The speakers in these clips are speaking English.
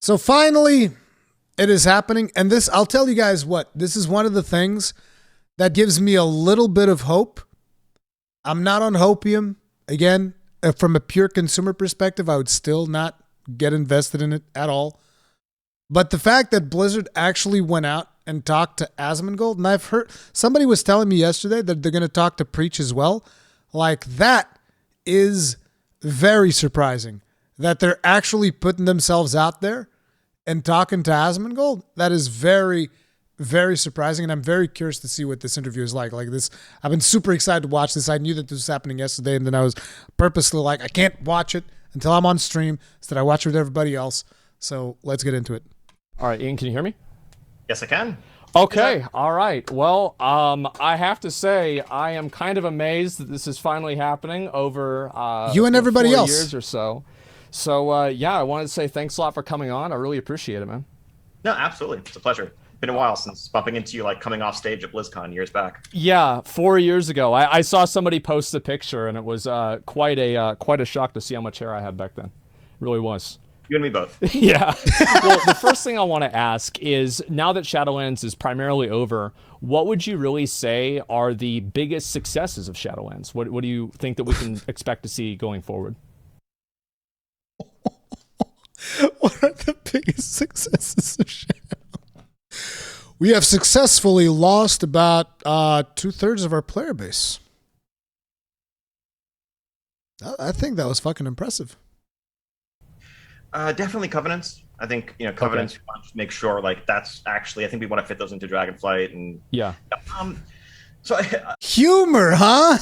So finally, it is happening. And this, I'll tell you guys what, this is one of the things that gives me a little bit of hope. I'm not on hopium. Again, from a pure consumer perspective, I would still not get invested in it at all. But the fact that Blizzard actually went out and talked to Asmongold, and I've heard, somebody was telling me yesterday that they're going to talk to Preach as well. Like, that is very surprising. That they're actually putting themselves out there and talking to Asmongold. That is very, very surprising, and I'm very curious to see what this interview is like. Like this, I've been super excited to watch this. I knew that this was happening yesterday, and then I was purposely like, I can't watch it until I'm on stream so that I watch it with everybody else. So let's get into it. All right, Ian, can you hear me? Yes, I can. Okay, all right. Well, I have to say, I am kind of amazed that this is finally happening over you and everybody 4 else. years or so. So, yeah, I wanted to say thanks a lot for coming on. I really appreciate it, man. No, absolutely. It's a pleasure. Been a while since bumping into you, like coming off stage at BlizzCon years back. Yeah, 4 years ago. I saw somebody post a picture, and it was quite a shock to see how much hair I had back then. It really was. You and me both. Yeah. Well, the first thing I want to ask is, now that Shadowlands is primarily over, what would you really say are the biggest successes of Shadowlands? What do you think that we can expect to see going forward? What are the biggest successes of Shadow? We have successfully lost about 2/3 of our player base. I think that was fucking impressive. Definitely Covenants. I think, Covenants, we want to make sure, like, that's actually, I think we want to fit those into Dragonflight. And yeah. Humor, huh?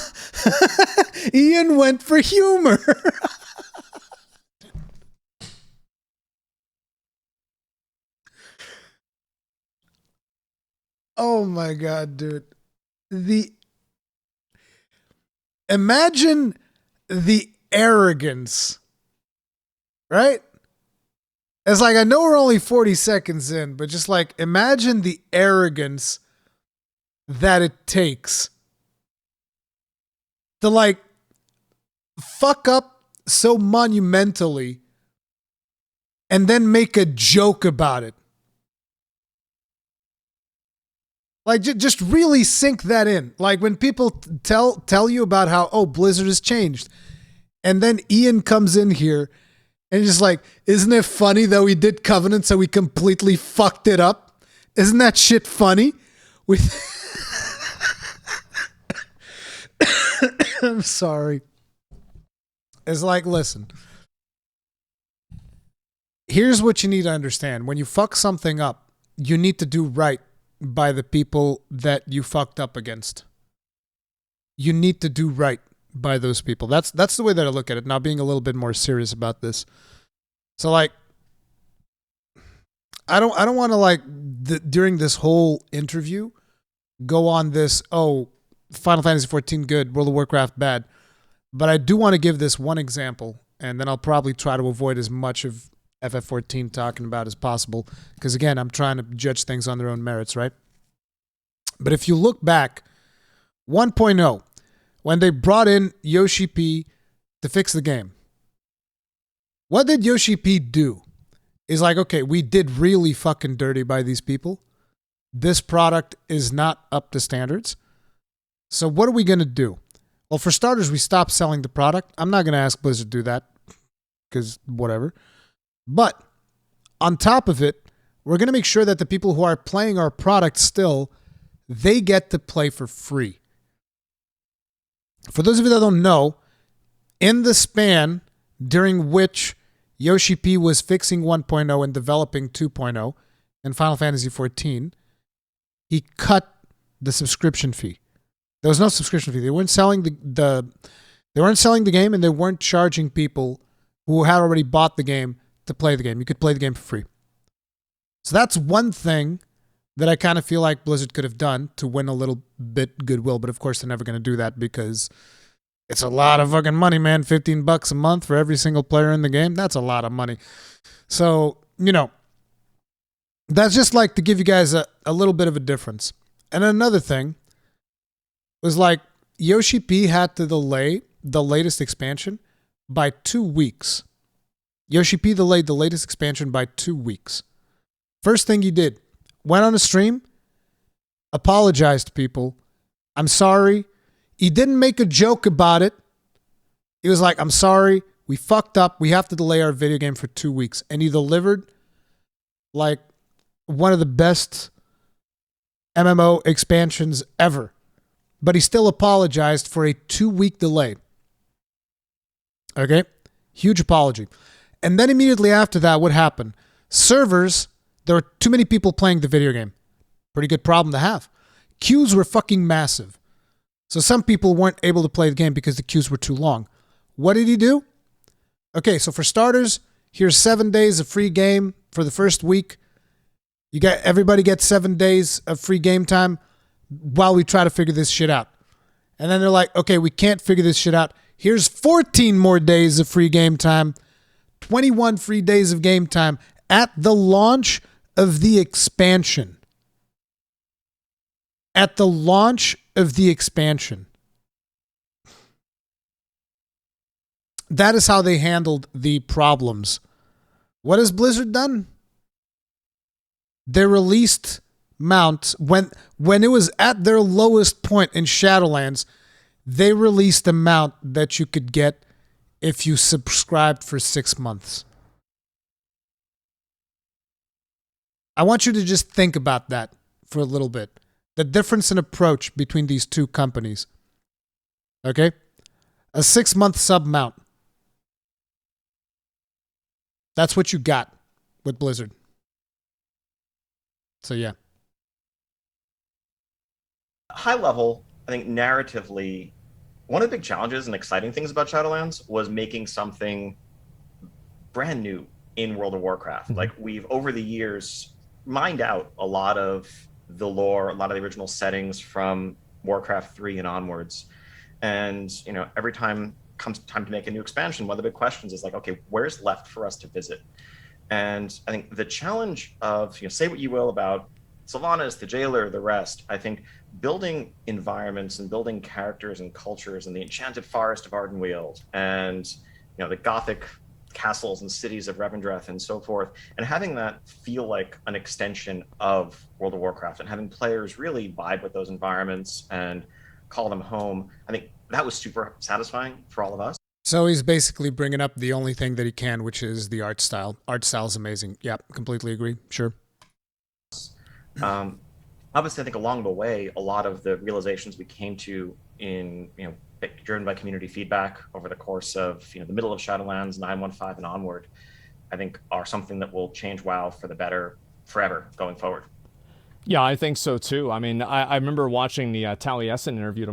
Ian went for humor. Oh my God, dude. Imagine the arrogance, right? It's like, I know we're only 40 seconds in, but just like, imagine the arrogance that it takes to like fuck up so monumentally and then make a joke about it. Like, just really sink that in. Like, when people tell you about how, oh, Blizzard has changed, and then Ian comes in here and he's just like, isn't it funny that we did Covenant so we completely fucked it up? Isn't that shit funny? I'm sorry. It's like, listen. Here's what you need to understand. When you fuck something up, you need to do right by the people that you fucked up against. You need to do right by those people. That's the way that I look at it. Now, being a little bit more serious about this. So, like, I don't want to, like, during this whole interview go on this, oh, Final Fantasy 14 good, World of Warcraft bad. But I do want to give this one example, and then I'll probably try to avoid as much of FF14 talking about as possible, because again, I'm trying to judge things on their own merits, right? But if you look back, 1.0, when they brought in Yoshi P to fix the game, what did Yoshi P do? Is like, okay, we did really fucking dirty by these people. This product is not up to standards. So what are we going to do? Well, for starters, we stopped selling the product. I'm not going to ask Blizzard to do that, because whatever. But on top of it, we're going to make sure that the people who are playing our product still, they get to play for free. For those of you that don't know, in the span during which Yoshi P was fixing 1.0 and developing 2.0 and Final Fantasy 14, he cut the subscription fee. There was no subscription fee. They weren't selling they weren't selling the game, and they weren't charging people who had already bought the game to play the game. You could play the game for free. So that's one thing that I kind of feel like Blizzard could have done to win a little bit goodwill. But of course, they're never going to do that because it's a lot of fucking money, man. $15 a month for every single player in the game. That's a lot of money. So, that's just like to give you guys a little bit of a difference. And another thing was like Yoshi P had to delay the latest expansion by 2 weeks. Yoshi P delayed the latest expansion by 2 weeks. First thing he did, went on a stream, apologized to people. I'm sorry. He didn't make a joke about it. He was like, I'm sorry. We fucked up. We have to delay our video game for 2 weeks. And he delivered like one of the best MMO expansions ever. But he still apologized for a 2-week delay. Okay? Huge apology. And then immediately after that, what happened? Servers, there were too many people playing the video game. Pretty good problem to have. Queues were fucking massive. So some people weren't able to play the game because the queues were too long. What did he do? Okay, so for starters, here's 7 days of free game for the first week. Everybody gets 7 days of free game time while we try to figure this shit out. And then they're like, okay, we can't figure this shit out. Here's 14 more days of free game time. 21 free days of game time at the launch of the expansion. At the launch of the expansion. That is how they handled the problems. What has Blizzard done? They released mounts when it was at their lowest point in Shadowlands. They released a mount that you could get if you subscribed for 6 months. I want you to just think about that for a little bit. The difference in approach between these two companies. Okay? A 6-month sub mount. That's what you got with Blizzard. So yeah. High level, I think narratively, one of the big challenges and exciting things about Shadowlands was making something brand new in World of Warcraft. Like, we've, over the years, mined out a lot of the lore, a lot of the original settings from Warcraft 3 and onwards. And, every time comes time to make a new expansion, one of the big questions is like, okay, where's left for us to visit? And I think the challenge of, say what you will about Sylvanas, the Jailer, the rest, I think building environments and building characters and cultures in the enchanted forest of Ardenweald and, the Gothic castles and cities of Revendreth and so forth, and having that feel like an extension of World of Warcraft and having players really vibe with those environments and call them home, I think that was super satisfying for all of us. So he's basically bringing up the only thing that he can, which is the art style. Art style is amazing. Yeah, completely agree. Sure. Obviously, I think along the way, a lot of the realizations we came to in, driven by community feedback over the course of, the middle of Shadowlands, 9.15 and onward, I think are something that will change WoW for the better forever going forward. Yeah, I think so too. I mean, I remember watching the Taliesin interview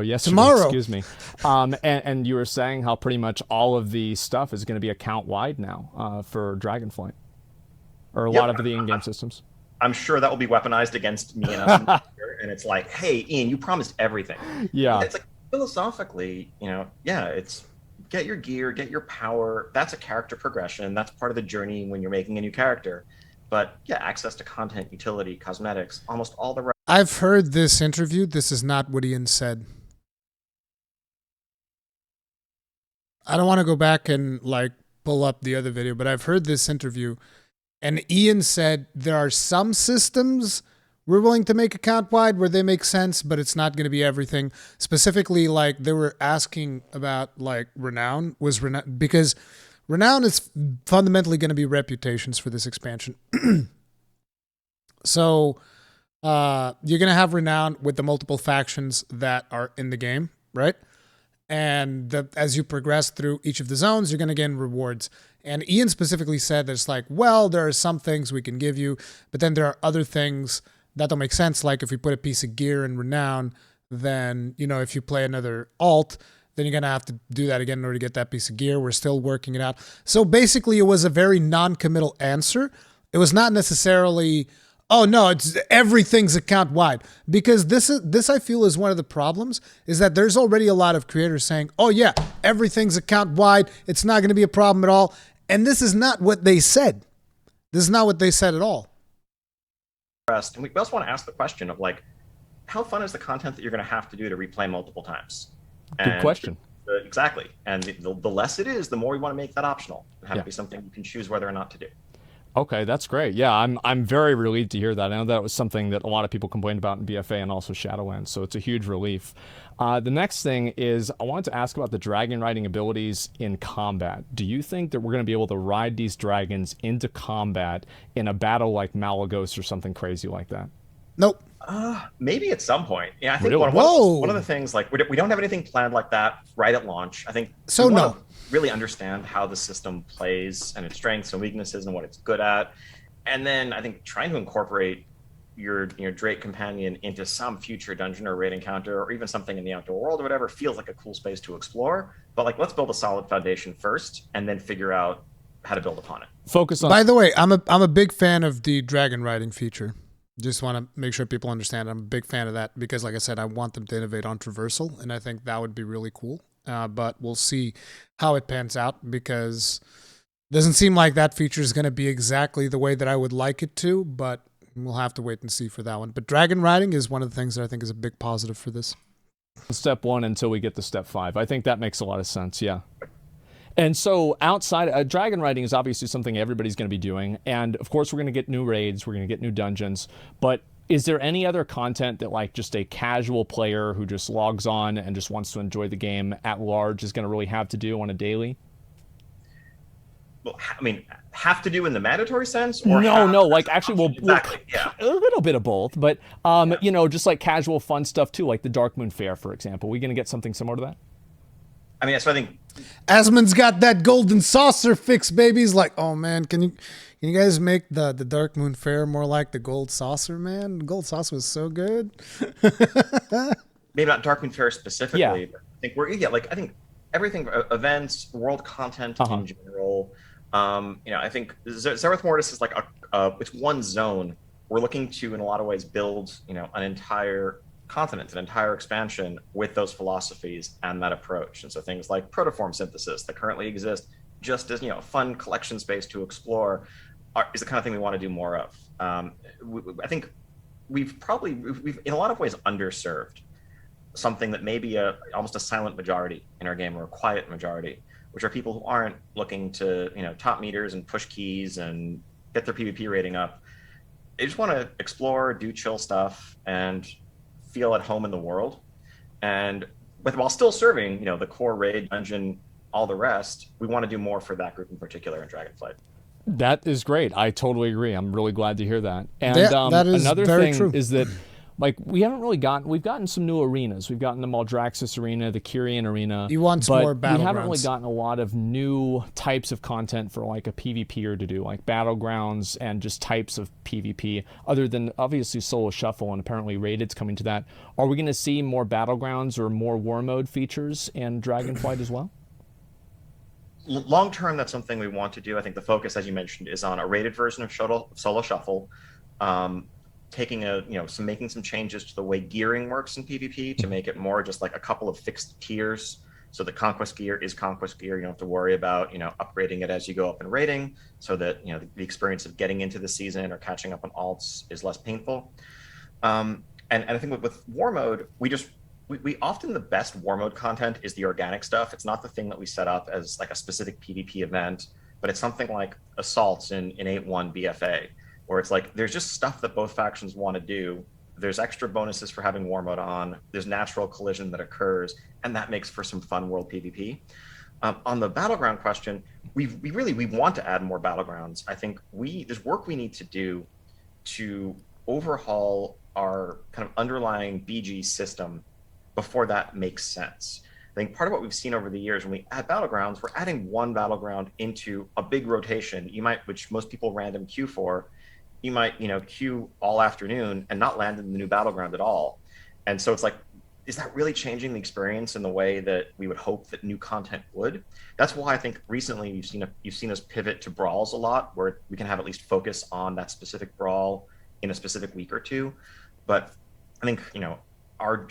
yesterday, excuse me. And you were saying how pretty much all of the stuff is going to be account-wide now for Dragonflight. Or a lot of the in-game systems. I'm sure that will be weaponized against me and us. And it's like, hey, Ian, you promised everything. Yeah. It's like, philosophically, it's get your gear, get your power. That's a character progression. That's part of the journey when you're making a new character. But yeah, access to content, utility, cosmetics, almost all the rest. I've heard this interview. This is not what Ian said. I don't want to go back and pull up the other video, but I've heard this interview. And Ian said there are some systems we're willing to make account-wide where they make sense, but it's not going to be everything. Specifically, they were asking about, Renown. Because Renown is fundamentally going to be reputations for this expansion. So you're going to have Renown with the multiple factions that are in the game, right? And as you progress through each of the zones, you're going to gain rewards. And Ian specifically said that it's there are some things we can give you, but then there are other things that don't make sense. Like if we put a piece of gear in Renown, then, if you play another alt, then you're going to have to do that again in order to get that piece of gear. We're still working it out. So basically, it was a very non-committal answer. It was not necessarily, oh, no, it's everything's account-wide. Because this I feel is one of the problems, is that there's already a lot of creators saying, oh, yeah, everything's account-wide. It's not going to be a problem at all. And this is not what they said. This is not what they said at all. And we also want to ask the question of, how fun is the content that you're going to have to do to replay multiple times? Good question. Exactly. And the less it is, the more we want to make that optional. And have Yeah. it be something you can choose whether or not to do. Okay, that's great. Yeah, I'm very relieved to hear that. I know that was something that a lot of people complained about in BFA and also Shadowlands, so it's a huge relief. The next thing is I wanted to ask about the dragon riding abilities in combat. Do you think that we're going to be able to ride these dragons into combat in a battle like Malagos or something crazy like that? Nope. Maybe at some point. Yeah, I think Really? one of the things, like, we don't have anything planned like that right at launch. I think So we wanna no. really understand how the system plays and its strengths and weaknesses and what it's good at. And then I think trying to incorporate your Drake companion into some future dungeon or raid encounter, or even something in the outdoor world or whatever, feels like a cool space to explore. But like, let's build a solid foundation first and then figure out how to build upon it. Focus on. By the way, I'm a big fan of the dragon riding feature. Just want to make sure people understand I'm a big fan of that because, like I said, I want them to innovate on traversal, and I think that would be really cool. But we'll see how it pans out because it doesn't seem like that feature is going to be exactly the way that I would like it to, but we'll have to wait and see for that one. But dragon riding is one of the things that I think is a big positive for this. Step 1 until we get to step 5. I think that makes a lot of sense. Yeah. And so outside, dragon riding is obviously something everybody's going to be doing. And of course, we're going to get new raids, we're going to get new dungeons. But is there any other content that like just a casual player who just logs on and just wants to enjoy the game at large is going to really have to do on a daily? Well, I mean, have to do in the mandatory sense, or No, like actually, exactly, yeah. a little bit of both, but just like casual fun stuff too, like the Dark Moon Fair, for example. Are we going to get something similar to that? I mean, so I think Asmon's got that golden saucer fix, baby. He's like, oh man, can you guys make the Dark Moon Fair more like the gold saucer, man? The gold saucer was so good. maybe not Dark Moon Fair specifically, Yeah. but I think everything, events, world content in general. I think Zereth Mortis is like it's one zone. We're looking to, in a lot of ways, build an entire continent, an entire expansion with those philosophies and that approach. And so things like protoform synthesis that currently exist just as a fun collection space to explore is the kind of thing we want to do more of. I think we've in a lot of ways underserved something that may be almost a silent majority in our game, or a quiet majority, which are people who aren't looking to top meters and push keys and get their PvP rating up. They just want to explore, do chill stuff, and feel at home in the world, and while still serving the core raid, dungeon, all the rest. We want to do more for that group in particular in Dragonflight. That is great. I totally agree. I'm really glad to hear that. And that is another very thing true. is that like we've gotten some new arenas. We've gotten the Maldraxxus arena, the Kyrian arena. He wants but more we haven't really battlegrounds. gotten a lot of new types of content for like a PvPer to do, like battlegrounds and just types of PvP, other than obviously solo shuffle, and apparently raided's coming to that. Are we going to see more battlegrounds or more war mode features in Dragonflight as well? Long term, that's something we want to do. I think the focus, as you mentioned, is on a rated version of solo shuffle, making some changes to the way gearing works in PvP to make it more just like a couple of fixed tiers. So the conquest gear is conquest gear. You don't have to worry about upgrading it as you go up in rating, so that the experience of getting into the season or catching up on alts is less painful. And I think with war mode, we often, the best war mode content is the organic stuff. It's not the thing that we set up as like a specific PvP event, but it's something like assaults in 8.1 BFA, where it's like there's just stuff that both factions want to do. There's extra bonuses for having war mode on. There's natural collision that occurs, and that makes for some fun world PvP. On the battleground question, we want to add more battlegrounds. I think there's work we need to do to overhaul our kind of underlying BG system before that makes sense. I think part of what we've seen over the years when we add battlegrounds, we're adding one battleground into a big rotation. Which most people random queue for, you might queue all afternoon and not land in the new battleground at all. And so it's like, is that really changing the experience in the way that we would hope that new content would? That's why I think recently you've seen us pivot to brawls a lot, where we can have at least focus on that specific brawl in a specific week or two. But I think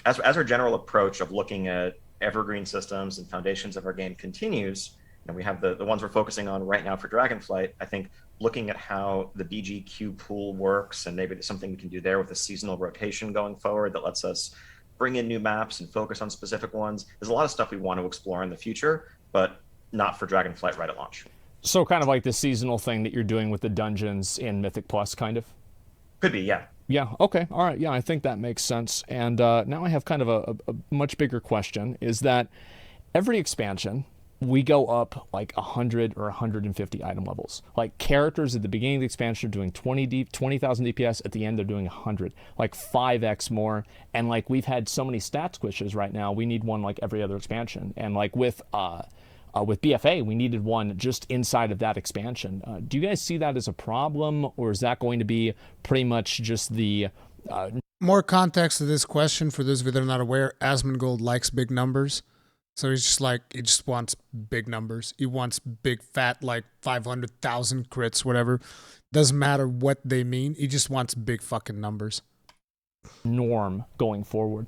as our general approach of looking at evergreen systems and foundations of our game continues, we have the ones we're focusing on right now for Dragonflight. I think looking at how the BGQ pool works, and maybe there's something we can do there with a seasonal rotation going forward that lets us bring in new maps and focus on specific ones. There's a lot of stuff we want to explore in the future, but not for Dragonflight right at launch. So kind of like the seasonal thing that you're doing with the dungeons in Mythic Plus, kind of. Could be, yeah. Yeah. Okay. All right. Yeah, I think that makes sense. And now I have kind of a much bigger question: is that every expansion we go up like 100 or 150 item levels. Like characters at the beginning of the expansion are doing 20,000 DPS. At the end, they're doing 100, like 5x more. And like we've had so many stat squishes right now, we need one like every other expansion. And like with BFA, we needed one just inside of that expansion. Do you guys see that as a problem, or is that going to be pretty much just the More context to this question for those of you that are not aware, Asmongold likes big numbers. So he's just like, he just wants big numbers. He wants big, fat, like 500,000 crits, whatever. Doesn't matter what they mean. He just wants big fucking numbers. norm going forward?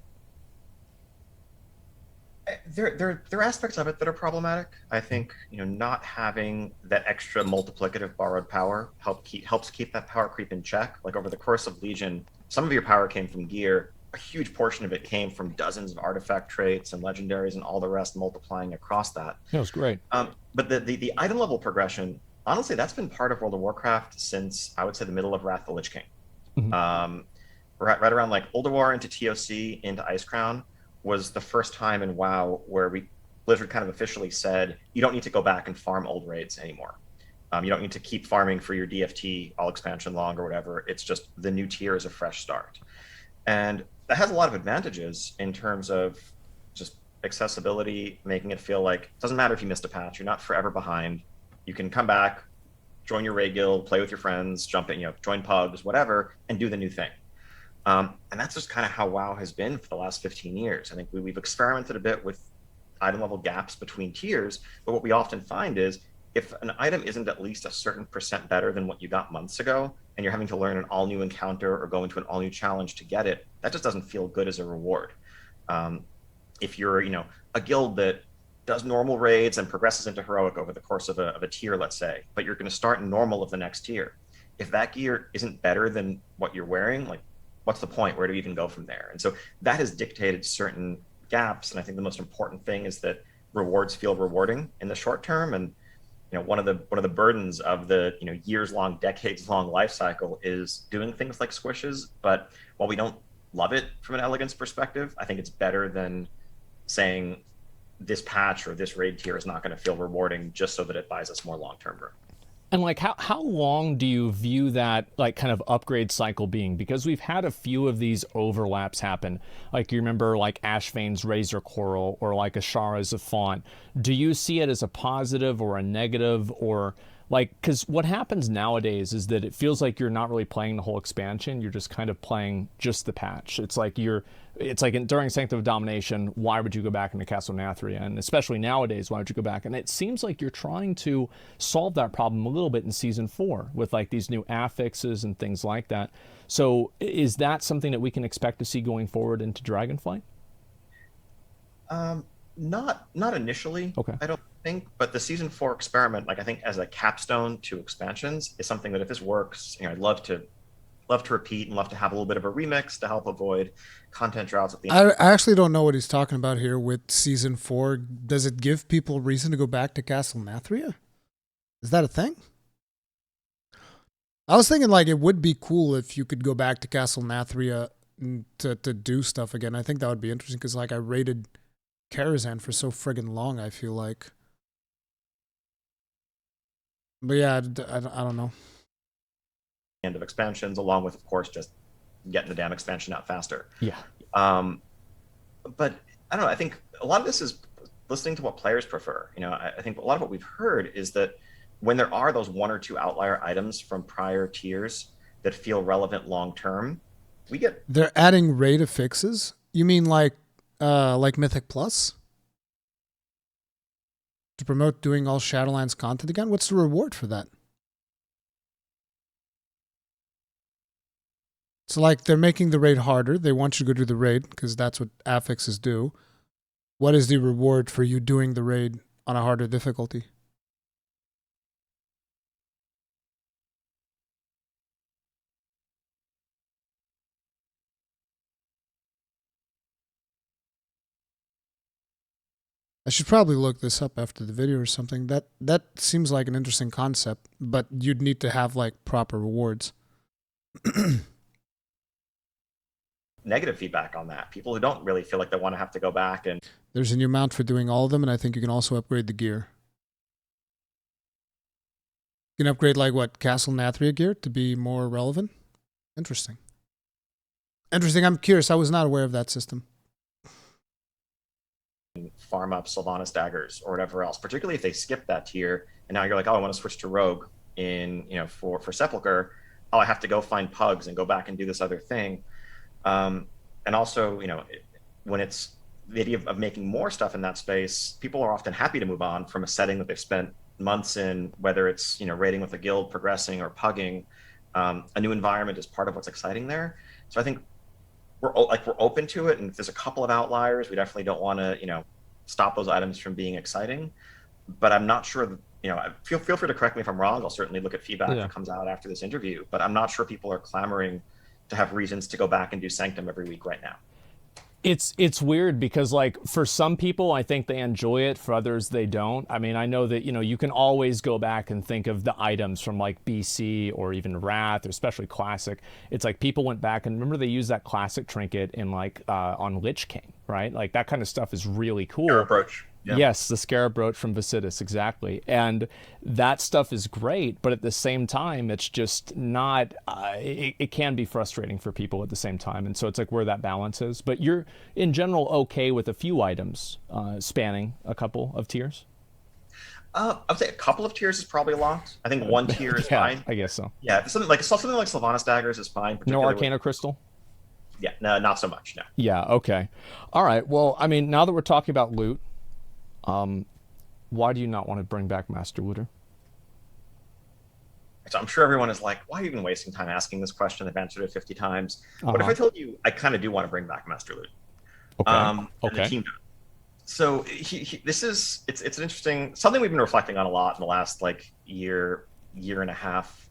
There are aspects of it that are problematic. I think not having that extra multiplicative borrowed power helps keep that power creep in check. Like over the course of Legion, some of your power came from gear. A huge portion of it came from dozens of artifact traits and legendaries and all the rest multiplying across that. That was great. But the item level progression, honestly, that's been part of World of Warcraft since I would say the middle of Wrath of the Lich King. Mm-hmm. Right around like Older War into TOC into Icecrown was the first time in WoW where Blizzard kind of officially said you don't need to go back and farm old raids anymore. You don't need to keep farming for your DFT all expansion long or whatever. It's just the new tier is a fresh start. And that has a lot of advantages in terms of just accessibility, making it feel like it doesn't matter if you missed a patch, you're not forever behind. You can come back, join your raid guild, play with your friends, jump in, join pubs, whatever, and do the new thing. And that's just kind of how WoW has been for the last 15 years. I think we've experimented a bit with item level gaps between tiers, but what we often find is if an item isn't at least a certain percent better than what you got months ago, and you're having to learn an all new encounter or go into an all new challenge to get it, that just doesn't feel good as a reward. If you're, a guild that does normal raids and progresses into heroic over the course of a tier, let's say, but you're going to start in normal of the next tier. If that gear isn't better than what you're wearing, like, what's the point? Where do we even go from there? And so that has dictated certain gaps. And I think the most important thing is that rewards feel rewarding in the short term. And one of the burdens of the years long, decades long life cycle is doing things like squishes. But while we don't love it from an elegance perspective, I think it's better than saying this patch or this raid tier is not going to feel rewarding just so that it buys us more long term room. And like how long do you view that like kind of upgrade cycle being? Because we've had a few of these overlaps happen. Like you remember like Ashvane's Razor Coral or like Ashara's Font. Do you see it as a positive or a negative, or like, because what happens nowadays is that it feels like you're not really playing the whole expansion. You're just kind of playing just the patch. It's like during Sanctum of Domination, why would you go back into Castle Nathria? And especially nowadays, why would you go back? And it seems like you're trying to solve that problem a little bit in Season 4 with like these new affixes and things like that. So is that something that we can expect to see going forward into Dragonflight? Not initially. Okay. I don't think, but the Season 4 experiment, like I think as a capstone to expansions, is something that if this works, I'd love to repeat and love to have a little bit of a remix to help avoid content droughts at the end. I actually don't know what he's talking about here with Season 4. Does it give people reason to go back to Castle Nathria? Is that a thing? I was thinking like it would be cool if you could go back to Castle Nathria to do stuff again. I think that would be interesting because like I rated Karazhan for so friggin' long, I feel like. But yeah, I don't know. End of expansions, along with, of course, just getting the damn expansion out faster. Yeah. But I don't know. I think a lot of this is listening to what players prefer. I think a lot of what we've heard is that when there are those one or two outlier items from prior tiers that feel relevant long term, they're adding raid affixes. You mean like Mythic Plus? To promote doing all Shadowlands content again? What's the reward for that? So like they're making the raid harder. They want you to go do the raid because that's what affixes do. What is the reward for you doing the raid on a harder difficulty? I should probably look this up after the video or something. That seems like an interesting concept, but you'd need to have like proper rewards. Negative feedback on that. People who don't really feel like they want to have to go back and There's a new mount for doing all of them, and I think you can also upgrade the gear. You can upgrade like what, Castle Nathria gear to be more relevant? Interesting. Interesting. I'm curious. I was not aware of that system. farm up Sylvanas daggers or whatever else, particularly if they skip that tier and now you're like, oh, I want to switch to Rogue in, for Sepulcher. Oh, I have to go find pugs and go back and do this other thing. And also, when it's the idea of making more stuff in that space, people are often happy to move on from a setting that they've spent months in, whether it's, raiding with a guild, progressing, or pugging. A new environment is part of what's exciting there. So I think we're open to it. And if there's a couple of outliers, we definitely don't want to, stop those items from being exciting. But I'm not sure, feel free to correct me if I'm wrong. I'll certainly look at feedback that comes out after this interview, but I'm not sure people are clamoring to have reasons to go back and do Sanctum every week right now. It's weird because, like, for some people, I think they enjoy it. For others, they don't. I mean, I know that, you can always go back and think of the items from, like, BC or even Wrath, or especially Classic. It's like people went back and remember they used that Classic trinket in, like, on Lich King, right? Like, that kind of stuff is really cool. Scarab Brooch. Yeah. Yes, the Scarab Brooch from Vicitus, exactly. And that stuff is great, but at the same time, it's just not, it can be frustrating for people at the same time. And so it's like where that balance is. But you're, in general, okay with a few items spanning a couple of tiers? I would say a couple of tiers is probably a lot. I think one tier is fine. I guess so. Yeah, something like Sylvanas daggers is fine. No Arcana Crystal? Yeah, no, not so much, no. Yeah, okay. All right, well, I mean, now that we're talking about loot, why do you not want to bring back Master Looter? So I'm sure everyone is like, why are you even wasting time asking this question? I've answered it 50 times. What if I told you I kind of do want to bring back Master Loot? Okay. And the team does. So it's an interesting, something we've been reflecting on a lot in the last year and a half,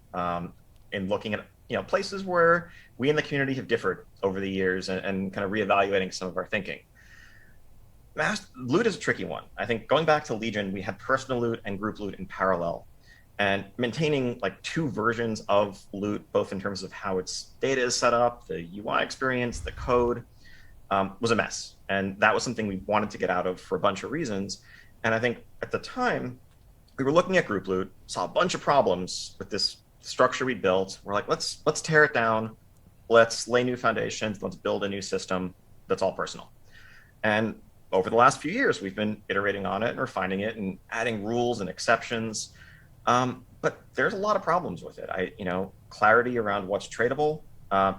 in looking at places where we in the community have differed over the years and kind of reevaluating some of our thinking. Loot is a tricky one. I think going back to Legion, we had personal loot and group loot in parallel, and maintaining two versions of loot, both in terms of how its data is set up, the UI experience, the code, was a mess. And that was something we wanted to get out of for a bunch of reasons. And I think at the time, we were looking at group loot, saw a bunch of problems with this structure we built. We're like, let's tear it down. Let's lay new foundations. Let's build a new system that's all personal. And over the last few years, we've been iterating on it and refining it and adding rules and exceptions. But there's a lot of problems with it. Clarity around what's tradable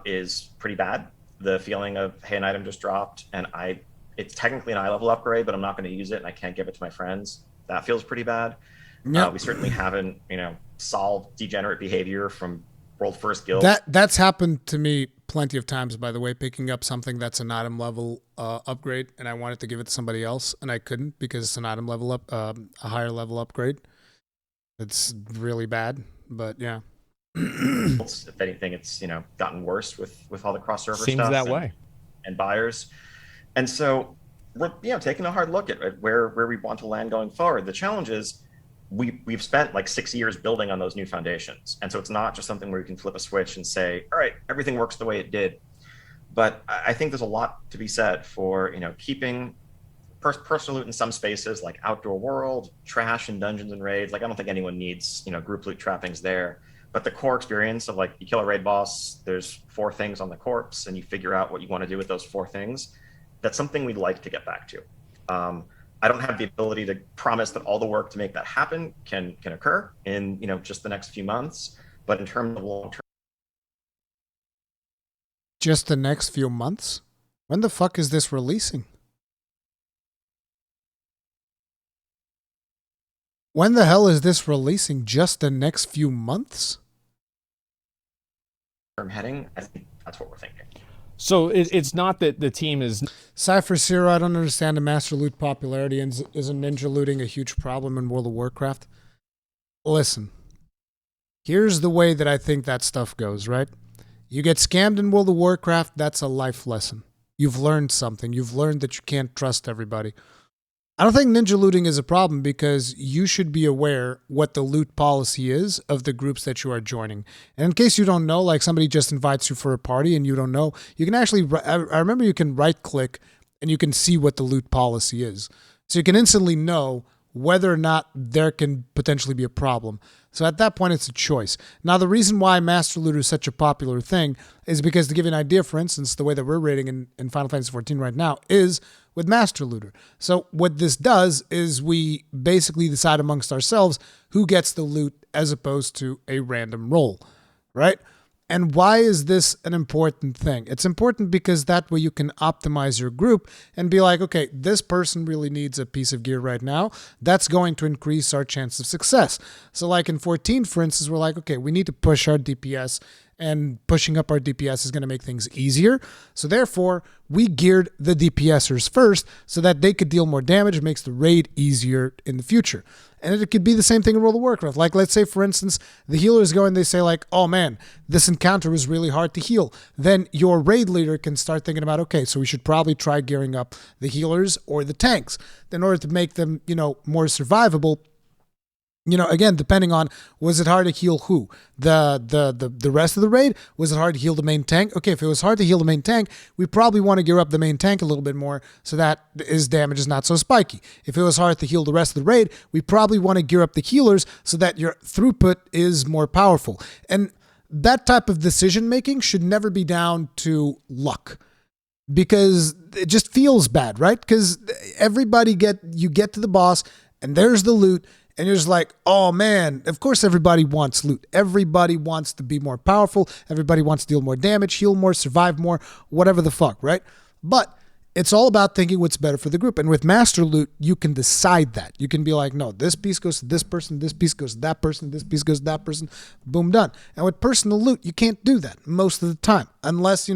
is pretty bad. The feeling of, hey, an item just dropped and it's technically an eye level upgrade, but I'm not going to use it and I can't give it to my friends. That feels pretty bad. Yep. We certainly haven't, solved degenerate behavior from World First Guild. That's happened to me plenty of times, by the way, picking up something that's an item level upgrade and I wanted to give it to somebody else and I couldn't because it's an item level up, a higher level upgrade. It's really bad, but yeah. If anything, it's gotten worse with all the cross server stuff. Seems that way. And buyers, and so we're taking a hard look at where we want to land going forward. The challenge is we've spent 6 years building on those new foundations, and so it's not just something where you can flip a switch and say, all right, everything works the way it did. But I think there's a lot to be said for keeping personal loot in some spaces like Outdoor World, trash and dungeons and raids. I don't think anyone needs group loot trappings there. But the core experience of you kill a raid boss, there's 4 things on the corpse, and you figure out what you want to do with those 4 things. That's something we'd like to get back to. I don't have the ability to promise that all the work to make that happen can occur in just the next few months. But in terms of long term, just the next few months? When the fuck is this releasing? When the hell is this releasing? Just the next few months? Heading, I think that's what we're thinking. So it's not that the team is... Cypher Zero, I don't understand the Master Loot popularity, and isn't ninja looting a huge problem in World of Warcraft? Listen, here's the way that I think that stuff goes, right? You get scammed in World of Warcraft, that's a life lesson. You've learned something. You've learned that you can't trust everybody. I don't think ninja looting is a problem because you should be aware what the loot policy is of the groups that you are joining. And in case you don't know, like somebody just invites you for a party and you don't know, you can actually, I remember you can right click and you can see what the loot policy is. So you can instantly know whether or not there can potentially be a problem. So at that point, it's a choice. Now, the reason why Master Looter is such a popular thing is because, to give you an idea, for instance, the way that we're rating in Final Fantasy XIV right now is with Master Looter. So what this does is we basically decide amongst ourselves who gets the loot as opposed to a random roll, right? And why is this an important thing? It's important because that way you can optimize your group and be like, okay, this person really needs a piece of gear right now. That's going to increase our chance of success. So like in 14, for instance, we're like, okay, we need to push our DPS, and pushing up our DPS is going to make things easier. So therefore, we geared the DPSers first so that they could deal more damage. It makes the raid easier in the future. And it could be the same thing in World of Warcraft. Like, let's say, for instance, the healers go and they say, like, oh man, this encounter was really hard to heal. Then your raid leader can start thinking about, okay, so we should probably try gearing up the healers or the tanks in order to make them, more survivable. Again, depending on, was it hard to heal who? The rest of the raid? Was it hard to heal the main tank? Okay, if it was hard to heal the main tank, we probably want to gear up the main tank a little bit more so that his damage is not so spiky. If it was hard to heal the rest of the raid, we probably want to gear up the healers so that your throughput is more powerful. And that type of decision making should never be down to luck, because it just feels bad, right? Because you get to the boss and there's the loot, and you're just like, oh man, of course everybody wants loot. Everybody wants to be more powerful. Everybody wants to deal more damage, heal more, survive more, whatever the fuck, right? But it's all about thinking what's better for the group. And with Master Loot, you can decide that. You can be like, no, this piece goes to this person, this piece goes to that person, this piece goes to that person, boom, done. And with personal loot, you can't do that most of the time. Unless,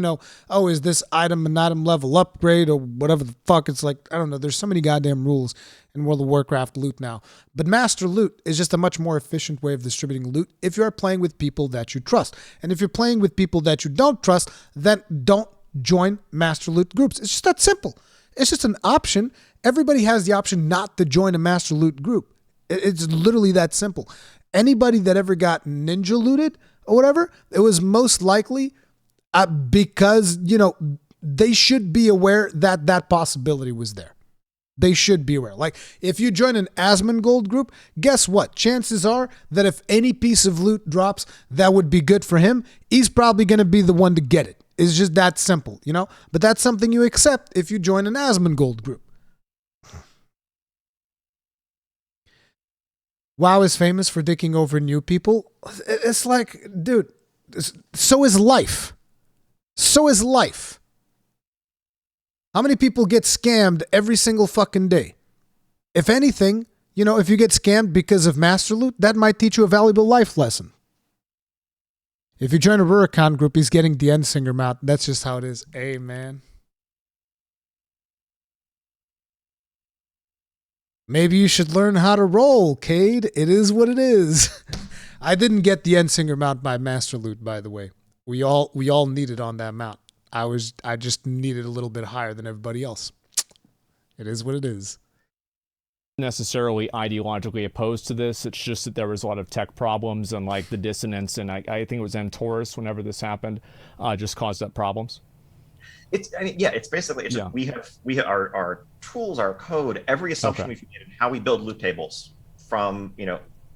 oh, is this item an item level upgrade or whatever the fuck. It's like, I don't know, there's so many goddamn rules in World of Warcraft loot now. But Master Loot is just a much more efficient way of distributing loot if you are playing with people that you trust. And if you're playing with people that you don't trust, then don't join Master Loot groups. It's just that simple. It's just an option. Everybody has the option not to join a Master Loot group. It's literally that simple. Anybody that ever got ninja looted or whatever, it was most likely because, they should be aware that that possibility was there. They should be aware. Like, if you join an Asmongold group, guess what? Chances are that if any piece of loot drops that would be good for him, he's probably going to be the one to get it. It's just that simple, But that's something you accept if you join an Asmongold group. WoW is famous for dicking over new people. It's like, dude, so is life. So is life. How many people get scammed every single fucking day? If anything, if you get scammed because of Master Loot, that might teach you a valuable life lesson. If you join a Rurikhan group, he's getting the Endsinger mount. That's just how it is. Hey, man. Maybe you should learn how to roll, Cade. It is what it is. I didn't get the Endsinger mount by Master Loot, by the way. We all needed on that mount. I just needed a little bit higher than everybody else. It is what it is. Necessarily ideologically opposed to this. It's just that there was a lot of tech problems and like the dissonance, and I think it was Taurus whenever this happened, just caused up problems. It's basically we have our tools, our code, every assumption we've made in how we build loot tables from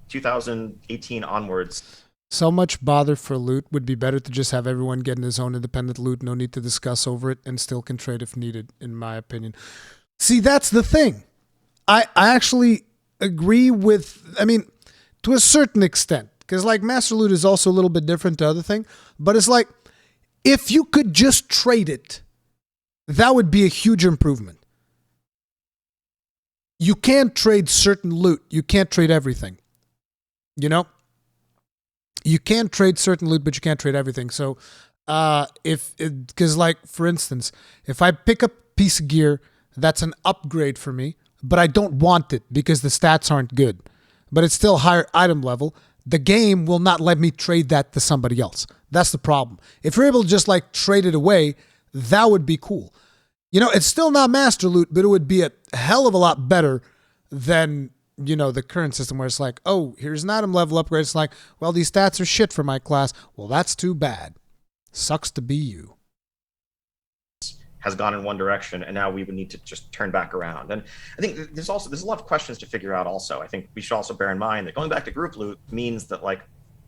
2018 onwards. So much bother for loot would be better to just have everyone getting his own independent loot, no need to discuss over it, and still can trade if needed, in my opinion. See, that's the thing. I actually agree with, to a certain extent, because like Master Loot is also a little bit different to other thing, but it's like, if you could just trade it, that would be a huge improvement. You can't trade certain loot. You can't trade everything. You can trade certain loot, but you can't trade everything. So, because like, for instance, if I pick up a piece of gear that's an upgrade for me, but I don't want it because the stats aren't good, but it's still higher item level, the game will not let me trade that to somebody else. That's the problem. If you're able to just like trade it away, that would be cool. It's still not master loot, but it would be a hell of a lot better than, the current system where it's like, oh, here's an item level upgrade. It's like, well, these stats are shit for my class. Well, that's too bad. Sucks to be you. Has gone in one direction, and now we would need to just turn back around. And I think there's a lot of questions to figure out also. I think we should also bear in mind that going back to group loot means that, like,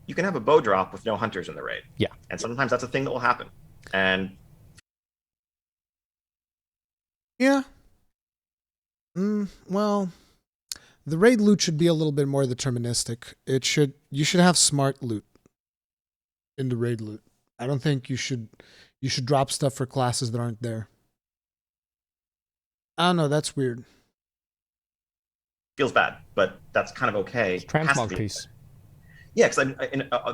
you can have a bow drop with no hunters in the raid. Yeah. And sometimes that's a thing that will happen. And yeah. Well, the raid loot should be a little bit more deterministic. You should have smart loot in the raid loot. I don't think you should drop stuff for classes that aren't there. I don't know, that's weird. Feels bad, but that's kind of okay. It's transmog piece. Yeah, because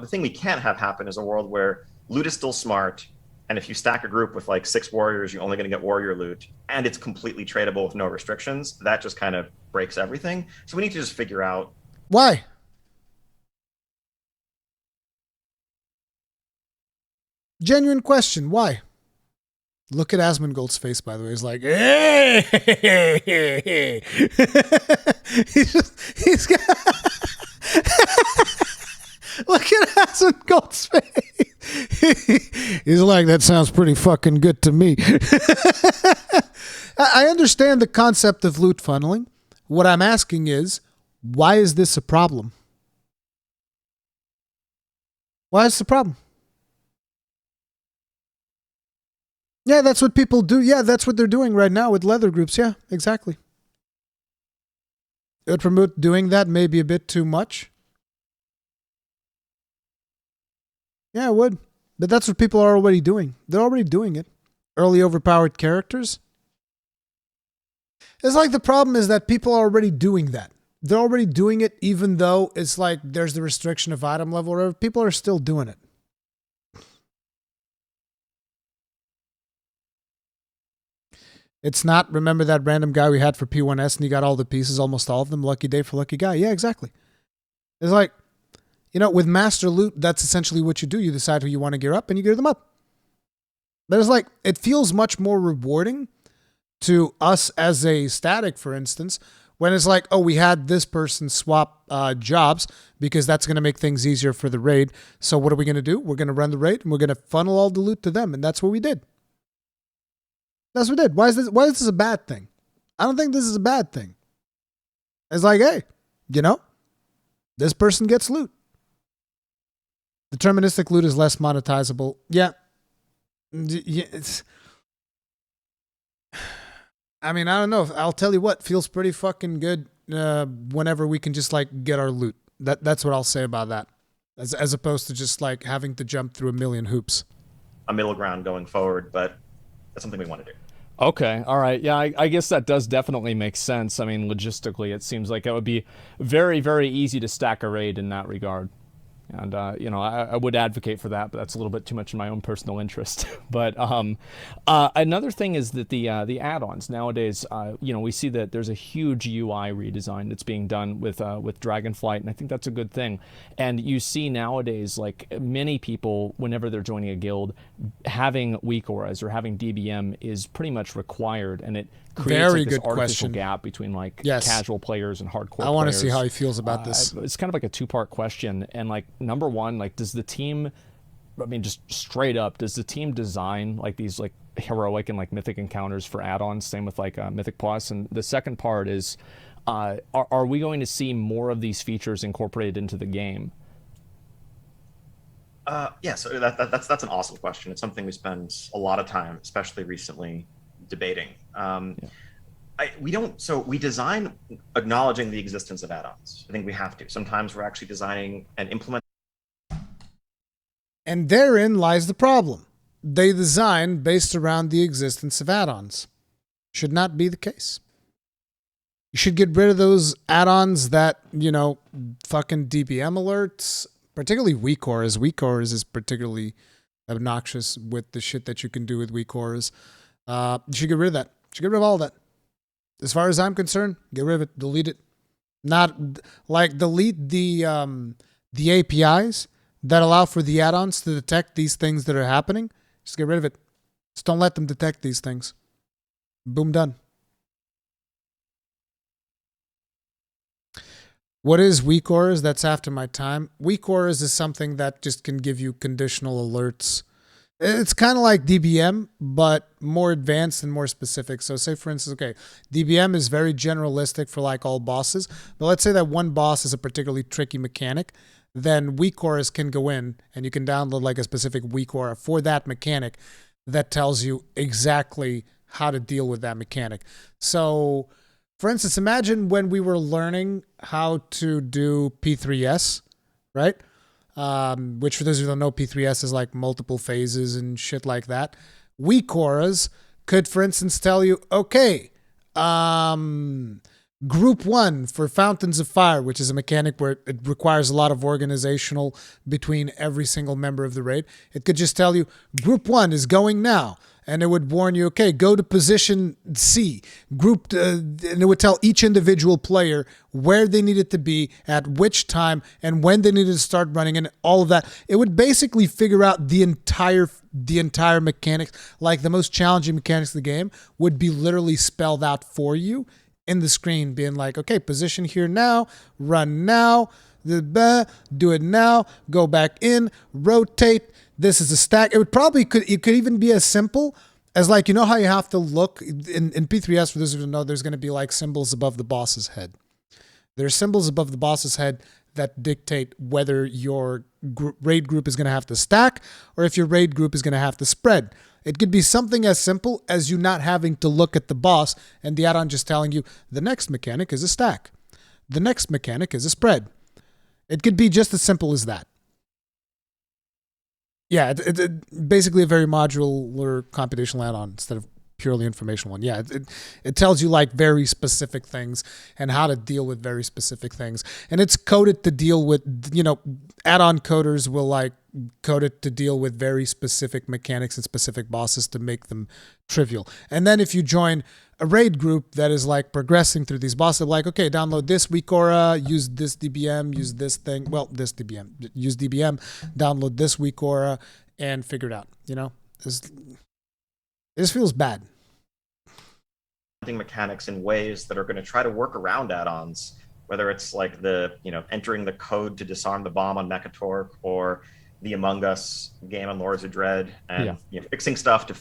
the thing we can't have happen is a world where loot is still smart, and if you stack a group with like 6 warriors, you're only going to get warrior loot, and it's completely tradable with no restrictions. That just kind of breaks everything. So we need to just figure out why. Genuine question. Why? Look at Asmongold's face, by the way. He's like, hey! he's got... Look at Asmongold's face. He's like, that sounds pretty fucking good to me. I understand the concept of loot funneling. What I'm asking is, why is this a problem? Why is it a problem? Yeah, that's what people do. Yeah, that's what they're doing right now with leather groups. Yeah, exactly. It would promote doing that maybe a bit too much. Yeah, it would. But that's what people are already doing. They're already doing it. Early overpowered characters. It's like the problem is that people are already doing that. They're already doing it even though it's like there's the restriction of item level or whatever. People are still doing it. It's not, remember that random guy we had for P1S and he got all the pieces, almost all of them, lucky day for lucky guy. Yeah, exactly. It's like, with master loot, that's essentially what you do. You decide who you want to gear up and you gear them up. But it's like, it feels much more rewarding to us as a static, for instance, when it's like, oh, we had this person swap jobs because that's going to make things easier for the raid. So what are we going to do? We're going to run the raid and we're going to funnel all the loot to them. And that's what we did. That's what we did. Why is this a bad thing? I don't think this is a bad thing. It's like, hey, this person gets loot. Deterministic loot is less monetizable. Yeah. I don't know. I'll tell you what, feels pretty fucking good whenever we can just like get our loot. That's what I'll say about that. As opposed to just like having to jump through a million hoops. A middle ground going forward, but that's something we want to do. Okay, all right. Yeah, I guess that does definitely make sense. Logistically, it seems like it would be very, very easy to stack a raid in that regard. And, I would advocate for that, but that's a little bit too much in my own personal interest. But another thing is that the add-ons nowadays, we see that there's a huge UI redesign that's being done with Dragonflight, and I think that's a good thing. And you see nowadays, like many people, whenever they're joining a guild, having weak auras or having DBM is pretty much required, and it creates this artificial gap between casual players and hardcore players. I want to see how he feels about this. It's kind of like a 2-part question. And number one, does the team, just straight up, does the team design these heroic and mythic encounters for add-ons? Same with Mythic Plus. And the second part is, are we going to see more of these features incorporated into the game? Yeah, so that's an awesome question. It's something we spend a lot of time, especially recently, debating. We design acknowledging the existence of add-ons. I think we have to. Sometimes we're actually designing and implementing. And therein lies the problem. They design based around the existence of add-ons. Should not be the case. You should get rid of those add-ons that, fucking DBM alerts, particularly weak auras. Weak auras is particularly obnoxious with the shit that you can do with weak auras. You should get rid of that. You should get rid of all that. As far as I'm concerned, get rid of it. Delete it. Not delete the APIs that allow for the add-ons to detect these things that are happening. Just get rid of it. Just don't let them detect these things. Boom, done. What is weak auras? That's after my time. Weak auras is something that just can give you conditional alerts. It's kind of like DBM, but more advanced and more specific. So say, for instance, okay, DBM is very generalistic for like all bosses. But let's say that one boss is a particularly tricky mechanic. Then weak auras can go in and you can download like a specific weak aura for that mechanic that tells you exactly how to deal with that mechanic. So, for instance, imagine when we were learning how to do P3S, right? Which for those who don't know, P3S is like multiple phases and shit like that. Weak auras could, for instance, tell you, okay, Group 1 for Fountains of Fire, which is a mechanic where it requires a lot of organizational between every single member of the raid. It could just tell you, Group 1 is going now. And it would warn you, okay, go to position C. And it would tell each individual player where they needed to be, at which time, and when they needed to start running, and all of that. It would basically figure out the entire mechanics, like the most challenging mechanics of the game, would be literally spelled out for you in the screen, being like, okay, position here now, run now, do it now, go back in, rotate. This is a stack. It could even be as simple as like, you know how you have to look in P3S, for those who don't know, there's going to be like symbols above the boss's head. There's symbols above the boss's head that dictate whether your raid group is going to have to stack or if your raid group is going to have to spread. It could be something as simple as you not having to look at the boss and the add-on just telling you the next mechanic is a stack. The next mechanic is a spread. It could be just as simple as that. Yeah, it's basically a very modular computational add-on instead of purely informational one. Yeah, it tells you like very specific things and how to deal with very specific things. And it's coded to deal with, add-on coders will like code it to deal with very specific mechanics and specific bosses to make them trivial. And then if you join a raid group that is like progressing through these bosses, like, okay, download this weak aura, use this DBM, use this thing. Well, this DBM, use DBM, download this weak aura, and figure it out. It just feels bad. Mechanics in ways that are going to try to work around add-ons, whether it's like entering the code to disarm the bomb on Mechatork or the Among Us game on Lords of Dread and fixing stuff to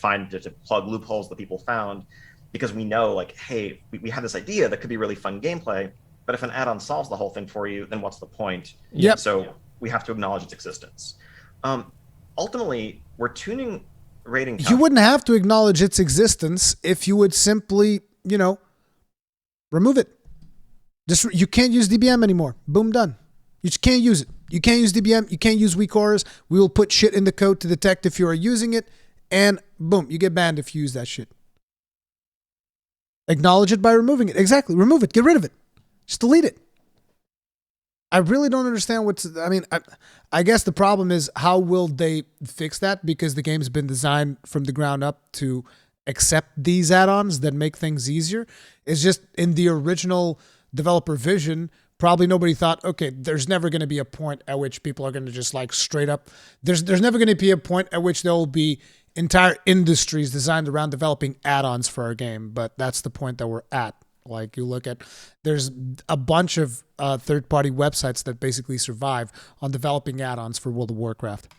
plug loopholes that people found, because we know like, hey, we have this idea that could be really fun gameplay, but if an add-on solves the whole thing for you, then what's the point? Yep. So we have to acknowledge its existence. Ultimately, we're tuning rating. You wouldn't have to acknowledge its existence if you would simply, remove it. You can't use DBM anymore. Boom, done. You just can't use it. You can't use DBM. You can't use weak auras. We will put shit in the code to detect if you are using it, and boom, you get banned if you use that shit. Acknowledge it by removing it. Exactly. Remove it. Get rid of it. Just delete it. I really don't understand I guess the problem is how will they fix that, because the game's been designed from the ground up to accept these add-ons that make things easier. It's just in the original developer vision, probably nobody thought, okay, there's never going to be a point at which people are going to just like straight up. There's never going to be a point at which there will be entire industries designed around developing add-ons for our game. But that's the point that we're at. Like you look at, there's a bunch of third-party websites that basically survive on developing add-ons for World of Warcraft.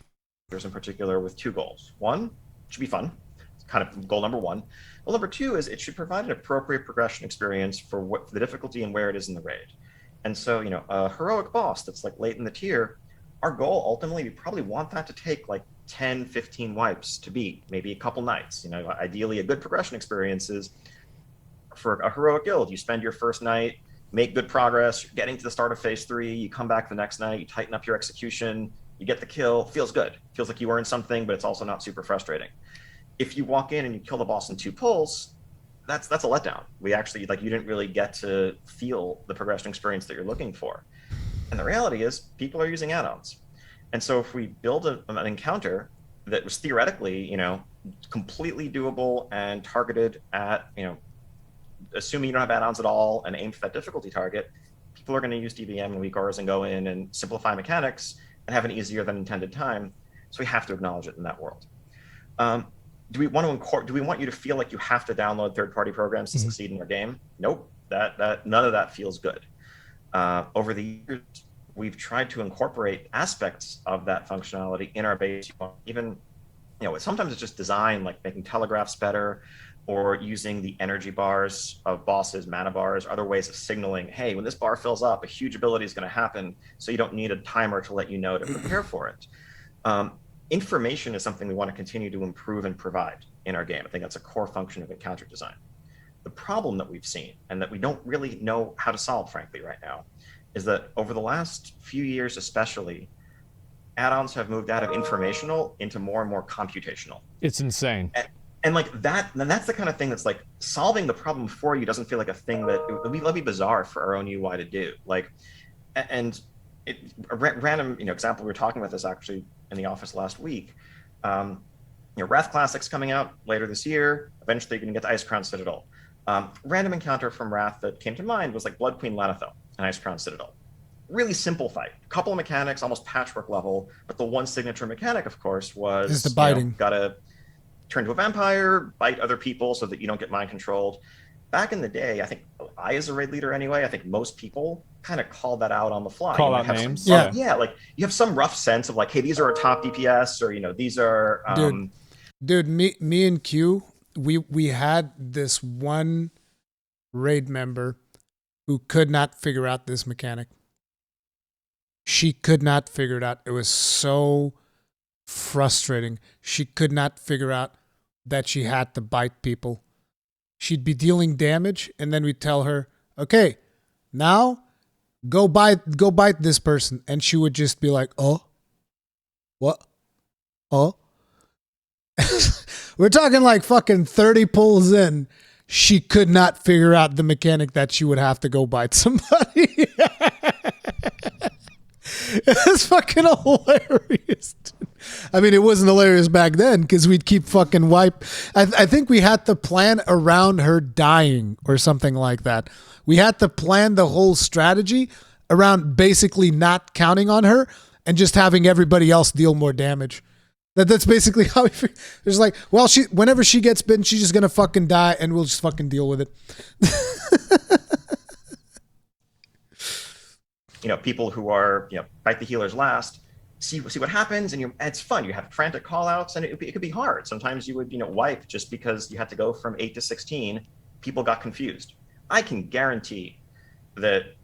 There's in particular with two goals. One, it should be fun. It's kind of goal number one. Goal number two is it should provide an appropriate progression experience for the difficulty and where it is in the raid. And so, a heroic boss that's like late in the tier, our goal ultimately, we probably want that to take like 10, 15 wipes to beat, maybe a couple nights. Ideally a good progression experience is for a heroic guild, you spend your first night, make good progress, you're getting to the start of phase 3, you come back the next night, you tighten up your execution, you get the kill, feels good. Feels like you earned something, but it's also not super frustrating. If you walk in and you kill the boss in 2 pulls, that's a letdown. We actually, you didn't really get to feel the progression experience that you're looking for. And the reality is people are using add-ons. And so if we build an encounter that was theoretically, completely doable and targeted at, assuming you don't have add-ons at all and aim for that difficulty target, people are going to use DBM and weak auras and go in and simplify mechanics and have an easier than intended time. So we have to acknowledge it in that world. do we want you to feel like you have to download third-party programs to succeed in our game? Nope. That none of that feels good. Over the years, we've tried to incorporate aspects of that functionality in our base. Even, sometimes it's just design, like making telegraphs better, or using the energy bars of bosses, mana bars, other ways of signaling, hey, when this bar fills up, a huge ability is going to happen, so you don't need a timer to let you know to prepare for it. Information is something we want to continue to improve and provide in our game. I think that's a core function of encounter design. The problem that we've seen, and that we don't really know how to solve, frankly, right now, is that over the last few years especially, add-ons have moved out of informational into more and more computational. It's insane. And like that, then that's the kind of thing that's like solving the problem for you doesn't feel like a thing that it'd be bizarre for our own UI to do. Like, and a random example, we were talking about this actually in the office last week. Wrath Classic's coming out later this year. Eventually, you're going to get to Ice Crown Citadel. Random encounter from Wrath that came to mind was like Blood Queen Lanethel and Ice Crown Citadel. Really simple fight. A couple of mechanics, almost patchwork level, but the one signature mechanic, of course, was is the biting. Gotta turn to a vampire, bite other people so that you don't get mind controlled. Back in the day, I think as a raid leader anyway, I think most people kind of call that out on the fly. Call out names. Yeah, like you have some rough sense of like, hey, these are our top DPS, or these are Dude, me and Q, we had this one raid member who could not figure out this mechanic. She could not figure it out. It was so frustrating. She could not figure out that she had to bite people. She'd be dealing damage, and then we'd tell her, okay, now go bite this person. And she would just be like, oh, what? Oh. We're talking like fucking 30 pulls in. She could not figure out the mechanic that she would have to go bite somebody. It's fucking hilarious. I mean, it wasn't hilarious back then because we'd keep fucking wipe. I think we had to plan around her dying or something like that. We had to plan the whole strategy around basically not counting on her and just having everybody else deal more damage. That's basically how it's like, well, whenever she gets bitten, she's just going to fucking die and we'll just fucking deal with it. People who are, bite the healers last, see what happens, and it's fun. You have frantic call outs, and it could be hard. Sometimes you would, wipe just because you had to go from 8 to 16. People got confused. I can guarantee that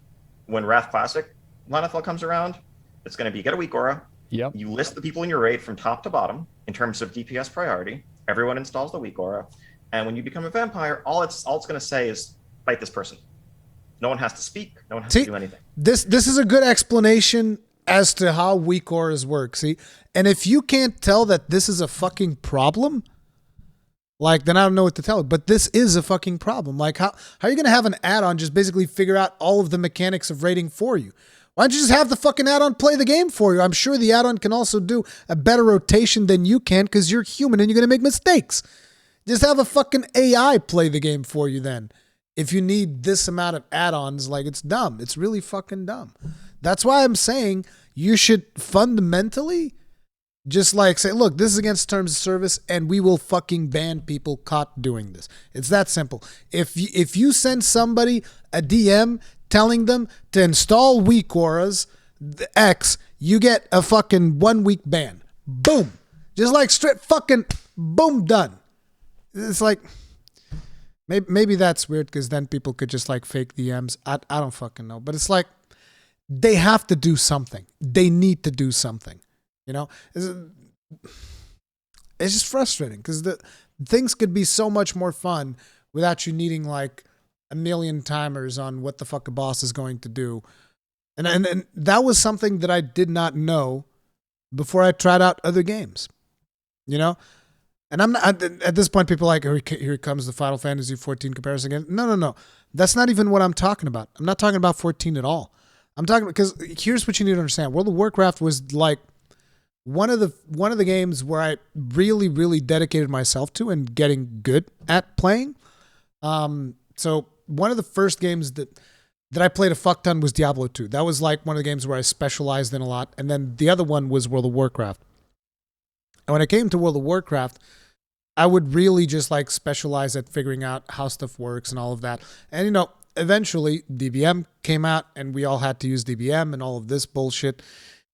when Wrath Classic Lanethel comes around, it's going to be get a weak aura. Yep. You list the people in your raid from top to bottom in terms of DPS priority. Everyone installs the weak aura, and when you become a vampire, all it's going to say is bite this person. No one has to speak. No one has to do anything. This is a good explanation as to how weak auras work. See, and if you can't tell that this is a fucking problem, like then I don't know what to tell you. But this is a fucking problem. Like how are you gonna have an add-on just basically figure out all of the mechanics of raiding for you? Why don't you just have the fucking add-on play the game for you? I'm sure the add-on can also do a better rotation than you can because you're human and you're gonna make mistakes. Just have a fucking AI play the game for you then. If you need this amount of add-ons, like it's dumb. It's really fucking dumb. That's why I'm saying you should fundamentally just like say, look, this is against terms of service and we will fucking ban people caught doing this. It's that simple. If you send somebody a DM telling them to install weak auras, X, you get a fucking 1 week ban. Boom. Just like straight fucking boom, done. It's like... Maybe that's weird because then people could just like fake DMs. I don't fucking know. But it's like they have to do something. They need to do something. It's just frustrating because the things could be so much more fun without you needing like a million timers on what the fuck a boss is going to do. And that was something that I did not know before I tried out other games. And I'm not, at this point, people are like, here comes the Final Fantasy 14 comparison again. No. That's not even what I'm talking about. I'm not talking about 14 at all. I'm talking because here's what you need to understand. World of Warcraft was like one of the games where I really, really dedicated myself to and getting good at playing. So one of the first games that I played a fuck ton was Diablo 2. That was like one of the games where I specialized in a lot. And then the other one was World of Warcraft. And when I came to World of Warcraft, I would really just like specialize at figuring out how stuff works and all of that. And, you know, eventually DBM came out and we all had to use DBM and all of this bullshit.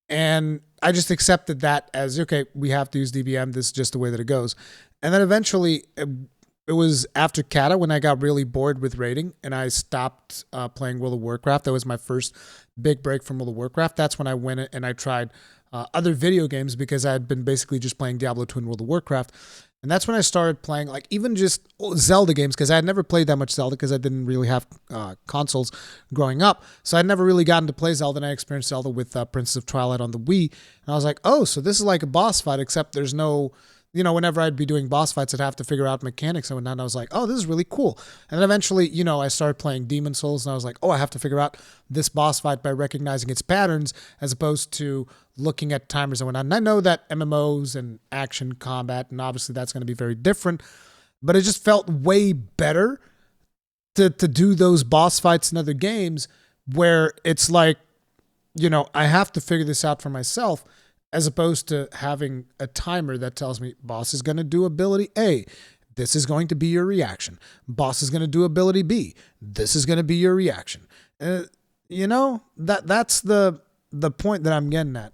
And I just accepted that as, okay, we have to use DBM. This is just the way that it goes. And then eventually it was after Kata when I got really bored with raiding and I stopped playing World of Warcraft. That was my first big break from World of Warcraft. That's when I went and I tried other video games because I had been basically just playing Diablo 2 and World of Warcraft. And that's when I started playing like even just Zelda games because I had never played that much Zelda because I didn't really have consoles growing up. So I'd never really gotten to play Zelda, and I experienced Zelda with Princess of Twilight on the Wii. And I was like, oh, so this is like a boss fight, except there's no, you know, whenever I'd be doing boss fights, I'd have to figure out mechanics and whatnot. And I was like, oh, this is really cool. And then eventually, you know, I started playing Demon Souls and I was like, oh, I have to figure out this boss fight by recognizing its patterns as opposed to looking at timers and whatnot. And I know that MMOs and action combat, and obviously that's going to be very different, but it just felt way better to do those boss fights in other games where it's like, you know, I have to figure this out for myself, as opposed to having a timer that tells me boss is going to do ability A. This is going to be your reaction. Boss is going to do ability B. This is going to be your reaction. You know, that's the point that I'm getting at.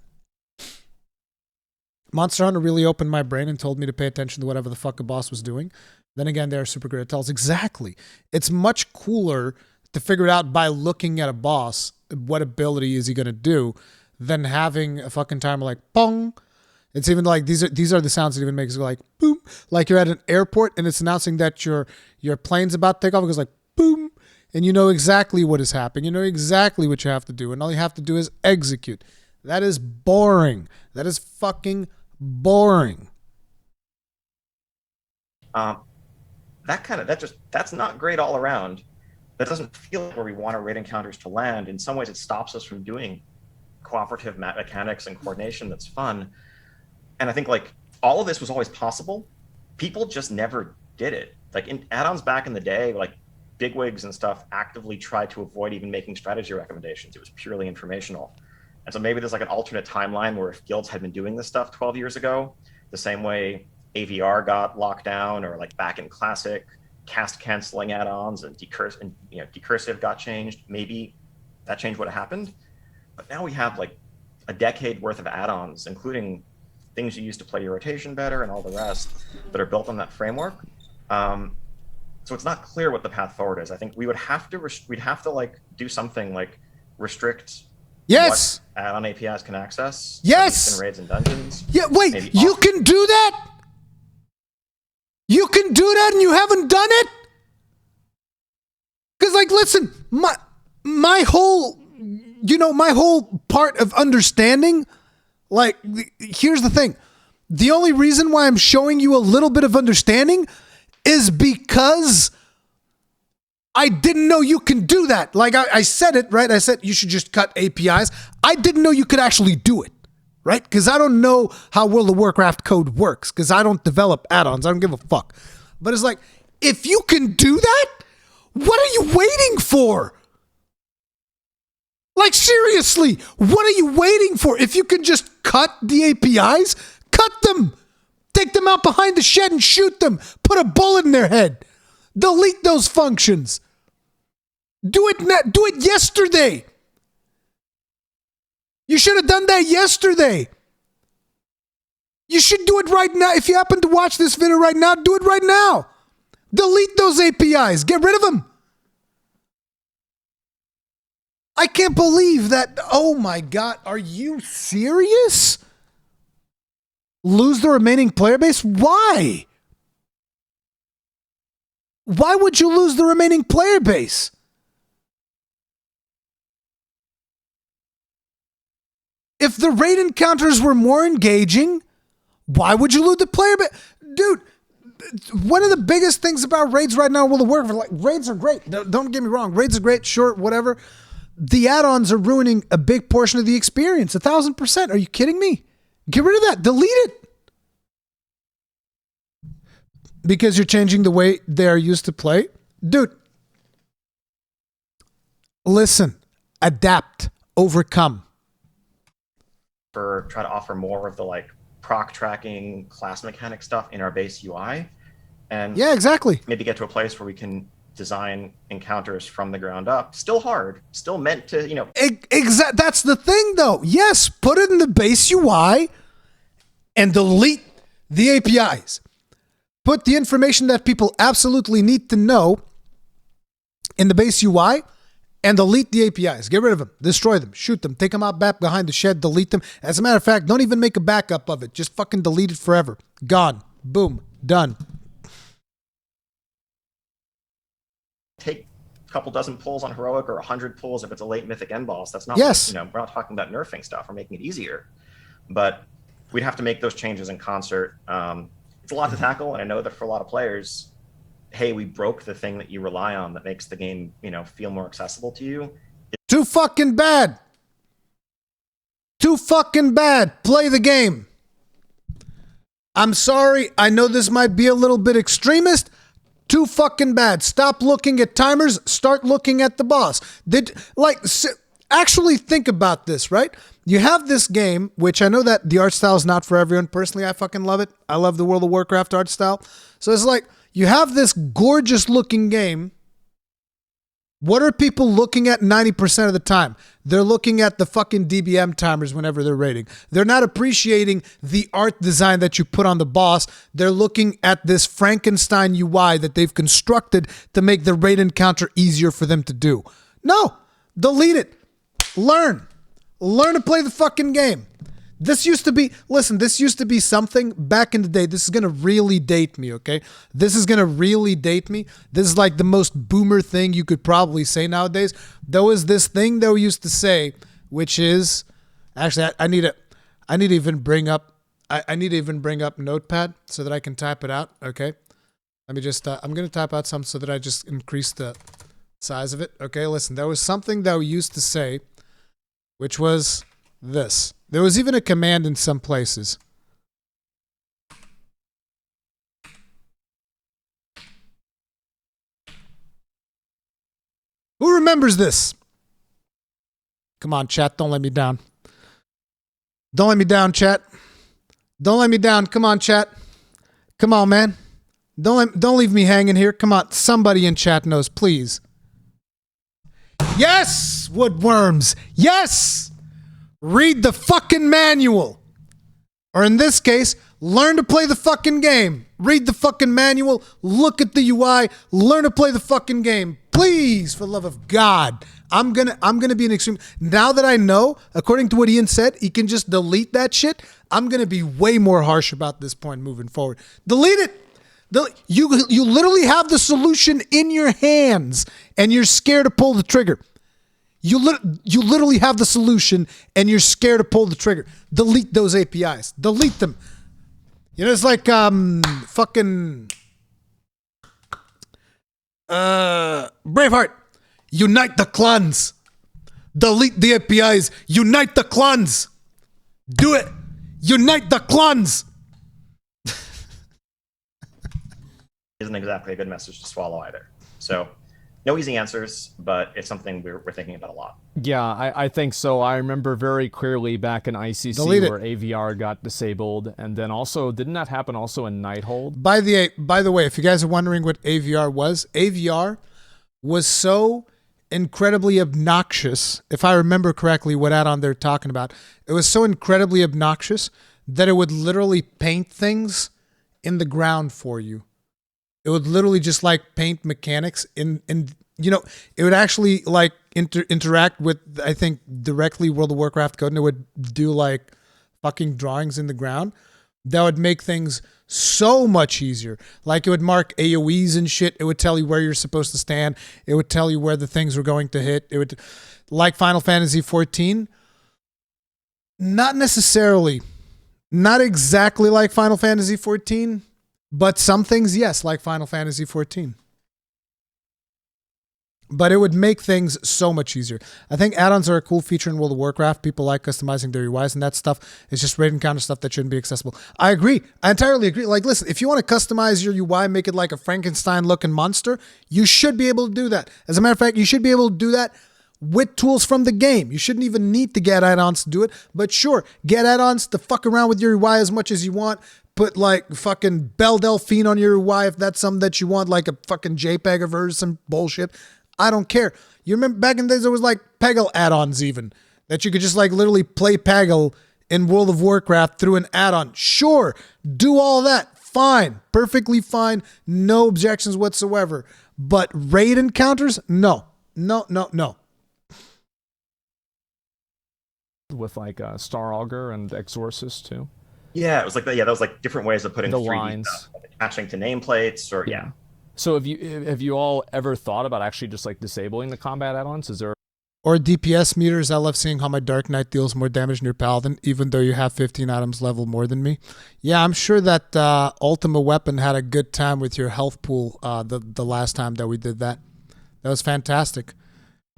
Monster Hunter really opened my brain and told me to pay attention to whatever the fuck a boss was doing. Then again, they're super good at tells. Exactly. It's much cooler to figure it out by looking at a boss, what ability is he going to do, than having a fucking timer like pong. It's even like these are the sounds it even makes. It go like boom, like you're at an airport and it's announcing that your plane's about to take off. It goes like boom, and you know exactly what is happening. You know exactly what you have to do, and all you have to do is execute. That is boring. That is fucking boring. That's not great all around. That doesn't feel like where we want our raid encounters to land. In some ways, it stops us from doing cooperative mechanics and coordination that's fun. And I think like all of this was always possible. People just never did it. Like in add-ons back in the day, like bigwigs and stuff actively tried to avoid even making strategy recommendations. It was purely informational. And so maybe there's like an alternate timeline where if guilds had been doing this stuff 12 years ago, the same way AVR got locked down, or like back in Classic, cast canceling add-ons and decursive got changed, maybe that change would have happened. But now we have like a decade worth of add-ons, including things you use to play your rotation better and all the rest that are built on that framework. So it's not clear what the path forward is. I think we would have to we'd have to like do something like restrict yes what add-on APIs can access. Yes, in raids and dungeons. Yeah, wait, you can do that? You can do that and you haven't done it? Because like, listen, my whole part of understanding, like, here's the thing. The only reason why I'm showing you a little bit of understanding is because I didn't know you can do that. Like I said it, right? I said you should just cut APIs. I didn't know you could actually do it, right? Because I don't know how World of Warcraft code works, because I don't develop add-ons. I don't give a fuck. But it's like, if you can do that, what are you waiting for? Like, seriously, what are you waiting for? If you can just cut the APIs, cut them. Take them out behind the shed and shoot them. Put a bullet in their head. Delete those functions. Do it yesterday. You should have done that yesterday. You should do it right now. If you happen to watch this video right now, do it right now. Delete those APIs. Get rid of them. I can't believe that. Oh my God. Are you serious? Lose the remaining player base? Why? Why would you lose the remaining player base? If the raid encounters were more engaging, why would you lose the player base? Dude, one of the biggest things about raids right now in World of Warcraft, like, raids are great. Don't get me wrong. Raids are great, sure, whatever. The add-ons are ruining a big portion of the experience. 1,000%. Are you kidding me? Get rid of that. Delete it. Because you're changing the way they're used to play? Dude, listen, adapt, overcome. Try to offer more of the like proc tracking, class mechanic stuff in our base UI. and Yeah, exactly. maybe get to a place where we can design encounters from the ground up. Still hard, still meant to, That's the thing, though. Yes, put it in the base UI and delete the APIs. Put the information that people absolutely need to know in the base UI and delete the APIs. Get rid of them. Destroy them. Shoot them. Take them out back behind the shed. Delete them. As a matter of fact, don't even make a backup of it. Just fucking delete it forever. Gone. Boom. Done. Take a couple dozen pulls on heroic or 100 pulls if it's a late mythic end boss. That's not, yes. We're not talking about nerfing stuff. We're making it easier. But we'd have to make those changes in concert. It's a lot to tackle, and I know that for a lot of players, hey, we broke the thing that you rely on that makes the game, feel more accessible to you. Too fucking bad. Too fucking bad. Play the game. I'm sorry. I know this might be a little bit extremist. Too fucking bad. Stop looking at timers. Start looking at the boss. Actually think about this, right? You have this game, which I know that the art style is not for everyone. Personally, I fucking love it. I love the World of Warcraft art style. So it's like, you have this gorgeous looking game. What are people looking at 90% of the time? They're looking at the fucking DBM timers whenever they're raiding. They're not appreciating the art design that you put on the boss. They're looking at this Frankenstein UI that they've constructed to make the raid encounter easier for them to do. No, delete it. Learn to play the fucking game. This used to be something back in the day. This is going to really date me, okay? This is going to really date me. This is like the most boomer thing you could probably say nowadays. There was this thing that we used to say, which is, actually, I need to even bring up Notepad so that I can type it out, okay? Let me just, I'm going to type out some so that I just increase the size of it. Okay, listen, there was something that we used to say, which was this. There was even a command in some places. Who remembers this? Come on, chat, don't let me down. Don't let me down, chat. Don't let me down. Come on, chat. Come on, man. Don't leave me hanging here. Come on, somebody in chat knows, please. Yes, woodworms. Yes. Read the fucking manual. Or in this case, learn to play the fucking game. Read the fucking manual. Look at the UI. Learn to play the fucking game. Please, for the love of God. I'm gonna be an extreme. Now that I know, according to what Ian said, he can just delete that shit. I'm gonna be way more harsh about this point moving forward. Delete it. You literally have the solution in your hands, and you're scared to pull the trigger. You literally have the solution, and you're scared to pull the trigger. Delete those APIs. Delete them. It's like fucking Braveheart. Unite the clans. Delete the APIs. Unite the clans. Do it. Unite the clans. Isn't exactly a good message to swallow either. So, no easy answers, but it's something we're thinking about a lot. Yeah, I think so. I remember very clearly back in ICC where AVR got disabled, and then also, didn't that happen also in Nighthold? By the way, if you guys are wondering what AVR was so incredibly obnoxious, if I remember correctly what add-on they're talking about, it was so incredibly obnoxious that it would literally paint things in the ground for you. It would literally just like paint mechanics in it would actually like interact with, I think, directly World of Warcraft code, and it would do like fucking drawings in the ground that would make things so much easier. Like it would mark AoEs and shit. It would tell you where you're supposed to stand. It would tell you where the things were going to hit. It would, like Final Fantasy 14, not necessarily, not exactly like Final Fantasy 14. But some things, yes, like Final Fantasy 14. But it would make things so much easier. I think add-ons are a cool feature in World of Warcraft. People like customizing their UIs, and that stuff is just raid encounter stuff that shouldn't be accessible. I agree. I entirely agree. Like, listen, if you want to customize your UI, make it like a Frankenstein-looking monster, you should be able to do that. As a matter of fact, you should be able to do that with tools from the game. You shouldn't even need to get add-ons to do it. But sure, get add-ons to fuck around with your UI as much as you want. put like fucking Belle Delphine on your UI if that's something that you want, like a fucking JPEG of her, some bullshit. I don't care. You remember back in the days there was like Peggle add-ons even, that you could just like literally play Peggle in World of Warcraft through an add-on. Sure, do all that. Fine. Perfectly fine. No objections whatsoever. But raid encounters? No. No, no, no. With like Star Augur and Exorcist too. Yeah, it was like that. Yeah, that was like different ways of putting The 3D lines. stuff, like attaching to nameplates, or yeah. So have you all ever thought about actually just like disabling the combat add-ons? Is there Or DPS meters? I love seeing how my Dark Knight deals more damage than your Paladin, even though you have 15 items level more than me. Yeah, I'm sure that Ultima Weapon had a good time with your health pool the last time that we did that. That was fantastic.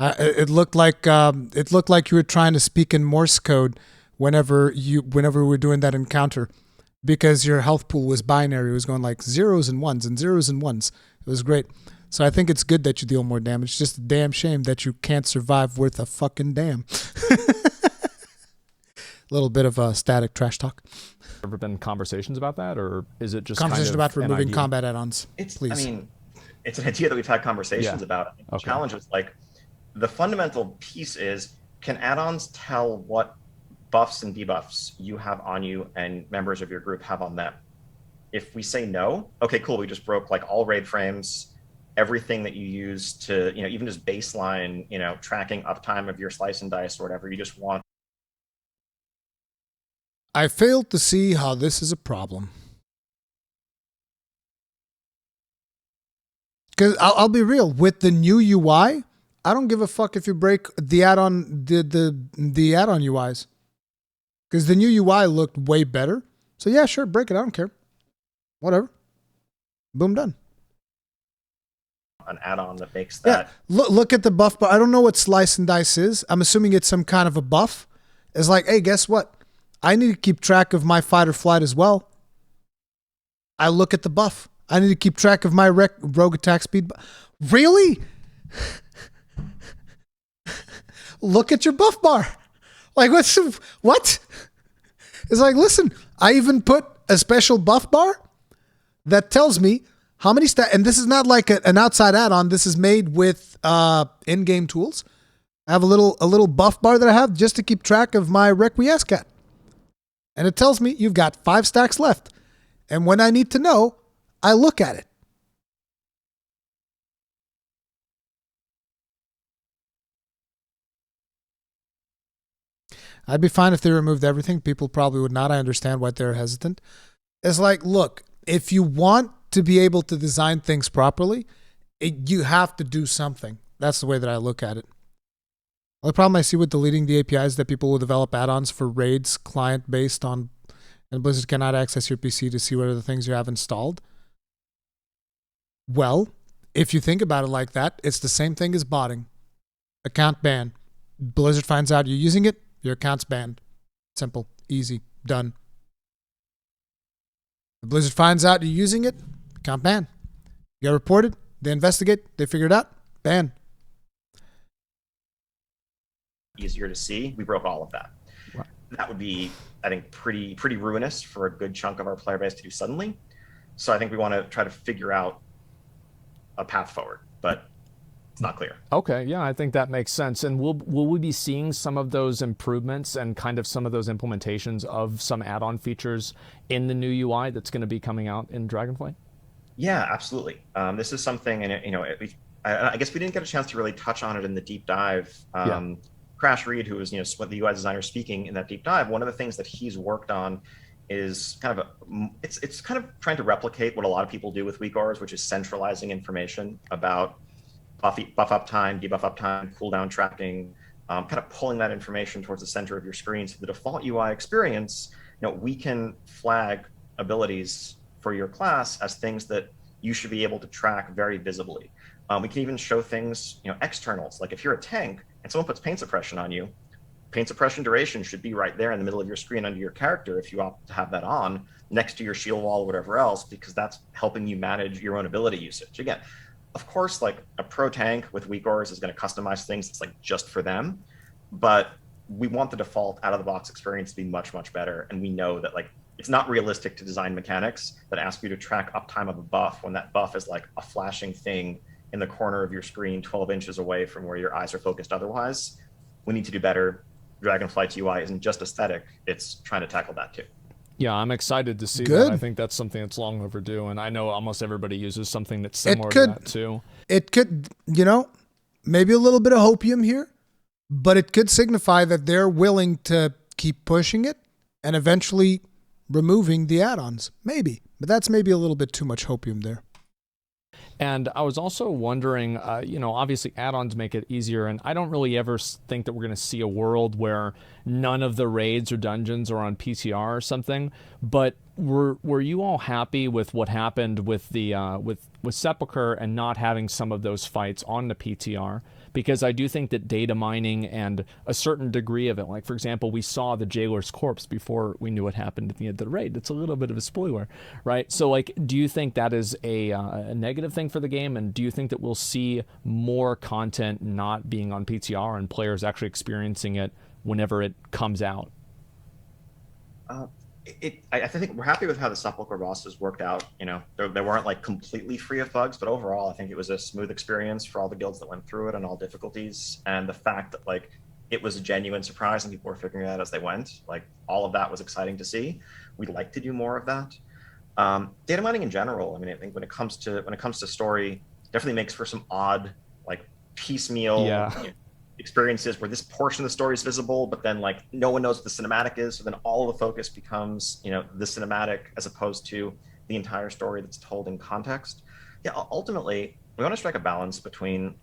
It looked like you were trying to speak in Morse code whenever we were doing that encounter, because your health pool was binary. It was going like zeros and ones and zeros and ones. It was great. So I think it's good that you deal more damage. It's just a damn shame that you can't survive worth a fucking damn. A little bit of static trash talk. ever been conversations about that, or is it just Conversations kind of about removing an idea? combat add-ons? It's, please. I mean, it's an idea that we've had conversations about. I think the challenge is like, the fundamental piece is, can add-ons tell what buffs and debuffs you have on you and members of your group have on them? If we say no, okay, cool, we just broke like all raid frames, everything that you use to, even just baseline, tracking uptime of your slice and dice or whatever. You just want. I failed to see how this is a problem. Because I'll be real, with the new UI, I don't give a fuck if you break the add-on, the add-on UIs. Because the new UI looked way better. So yeah, sure, break it. I don't care. Whatever. Boom, done. An add-on that makes that. Yeah, look at the buff bar. I don't know what slice and dice is. I'm assuming it's some kind of a buff. It's like, hey, guess what? I need to keep track of my fight or flight as well. I look at the buff. I need to keep track of my rogue attack speed. Really? Look at your buff bar. Like, what? It's like, listen, I even put a special buff bar that tells me how many and this is not like an outside add-on. This is made with in-game tools. I have a little buff bar that I have just to keep track of my Requiescat. And it tells me you've got 5 stacks left. And when I need to know, I look at it. I'd be fine if they removed everything. People probably would not. I understand why they're hesitant. It's like, look, if you want to be able to design things properly, you have to do something. That's the way that I look at it. The problem I see with deleting the API is that people will develop add-ons for raids client-based on, and Blizzard cannot access your PC to see what are the things you have installed. Well, if you think about it like that, it's the same thing as botting. Account ban. Blizzard finds out you're using it, your account's banned. Simple, easy, done. If Blizzard finds out you're using it, account ban. You get reported, they investigate, they figure it out, ban. Easier to see. We broke all of that. Right. That would be, I think, pretty ruinous for a good chunk of our player base to do suddenly. So I think we want to try to figure out a path forward, but it's not clear. Okay, yeah, I think that makes sense. And will we be seeing some of those improvements and kind of some of those implementations of some add-on features in the new UI that's going to be coming out in Dragonflight? Yeah, absolutely. This is something, and I guess we didn't get a chance to really touch on it in the deep dive. Crash Reed, who was the UI designer speaking in that deep dive, one of the things that he's worked on is kind of it's kind of trying to replicate what a lot of people do with weak auras, which is centralizing information about buff uptime, debuff uptime, cooldown tracking, kind of pulling that information towards the center of your screen. So the default UI experience, we can flag abilities for your class as things that you should be able to track very visibly. We can even show things, externals, like if you're a tank and someone puts paint suppression on you, paint suppression duration should be right there in the middle of your screen under your character if you opt to have that on, next to your shield wall or whatever else, because that's helping you manage your own ability usage. Again, of course, like a pro tank with weak auras is going to customize things that's like just for them, but we want the default out of the box experience to be much, much better. And we know that like it's not realistic to design mechanics that ask you to track uptime of a buff when that buff is like a flashing thing in the corner of your screen 12 inches away from where your eyes are focused otherwise. We need to do better. Dragonflight's UI isn't just aesthetic, it's trying to tackle that too. Yeah, I'm excited to see Good. that. I think that's something that's long overdue, and I know almost everybody uses something that's It similar to could- that too. It could, maybe a little bit of hopium here, but it could signify that they're willing to keep pushing it and eventually removing the add-ons. Maybe. But that's maybe a little bit too much hopium there. And I was also wondering, obviously add-ons make it easier, and I don't really ever think that we're going to see a world where none of the raids or dungeons are on PTR or something. But were you all happy with what happened with the with Sepulchre and not having some of those fights on the PTR? Because I do think that data mining and a certain degree of it, like for example, we saw the jailer's corpse before we knew what happened at the end of the raid. It's a little bit of a spoiler, right? So like, do you think that is a negative thing for the game? And do you think that we'll see more content not being on PTR and players actually experiencing it whenever it comes out? I think we're happy with how the Sepulchre bosses worked out. They weren't like completely free of bugs, but overall, I think it was a smooth experience for all the guilds that went through it and all difficulties. And the fact that like it was a genuine surprise and people were figuring it out as they went, like all of that was exciting to see. We'd like to do more of that. Data mining in general, I mean, I think when it comes to story, definitely makes for some odd like piecemeal experiences where this portion of the story is visible, but then like no one knows what the cinematic is. So then all of the focus becomes, the cinematic as opposed to the entire story that's told in context. Yeah, ultimately, we want to strike a balance between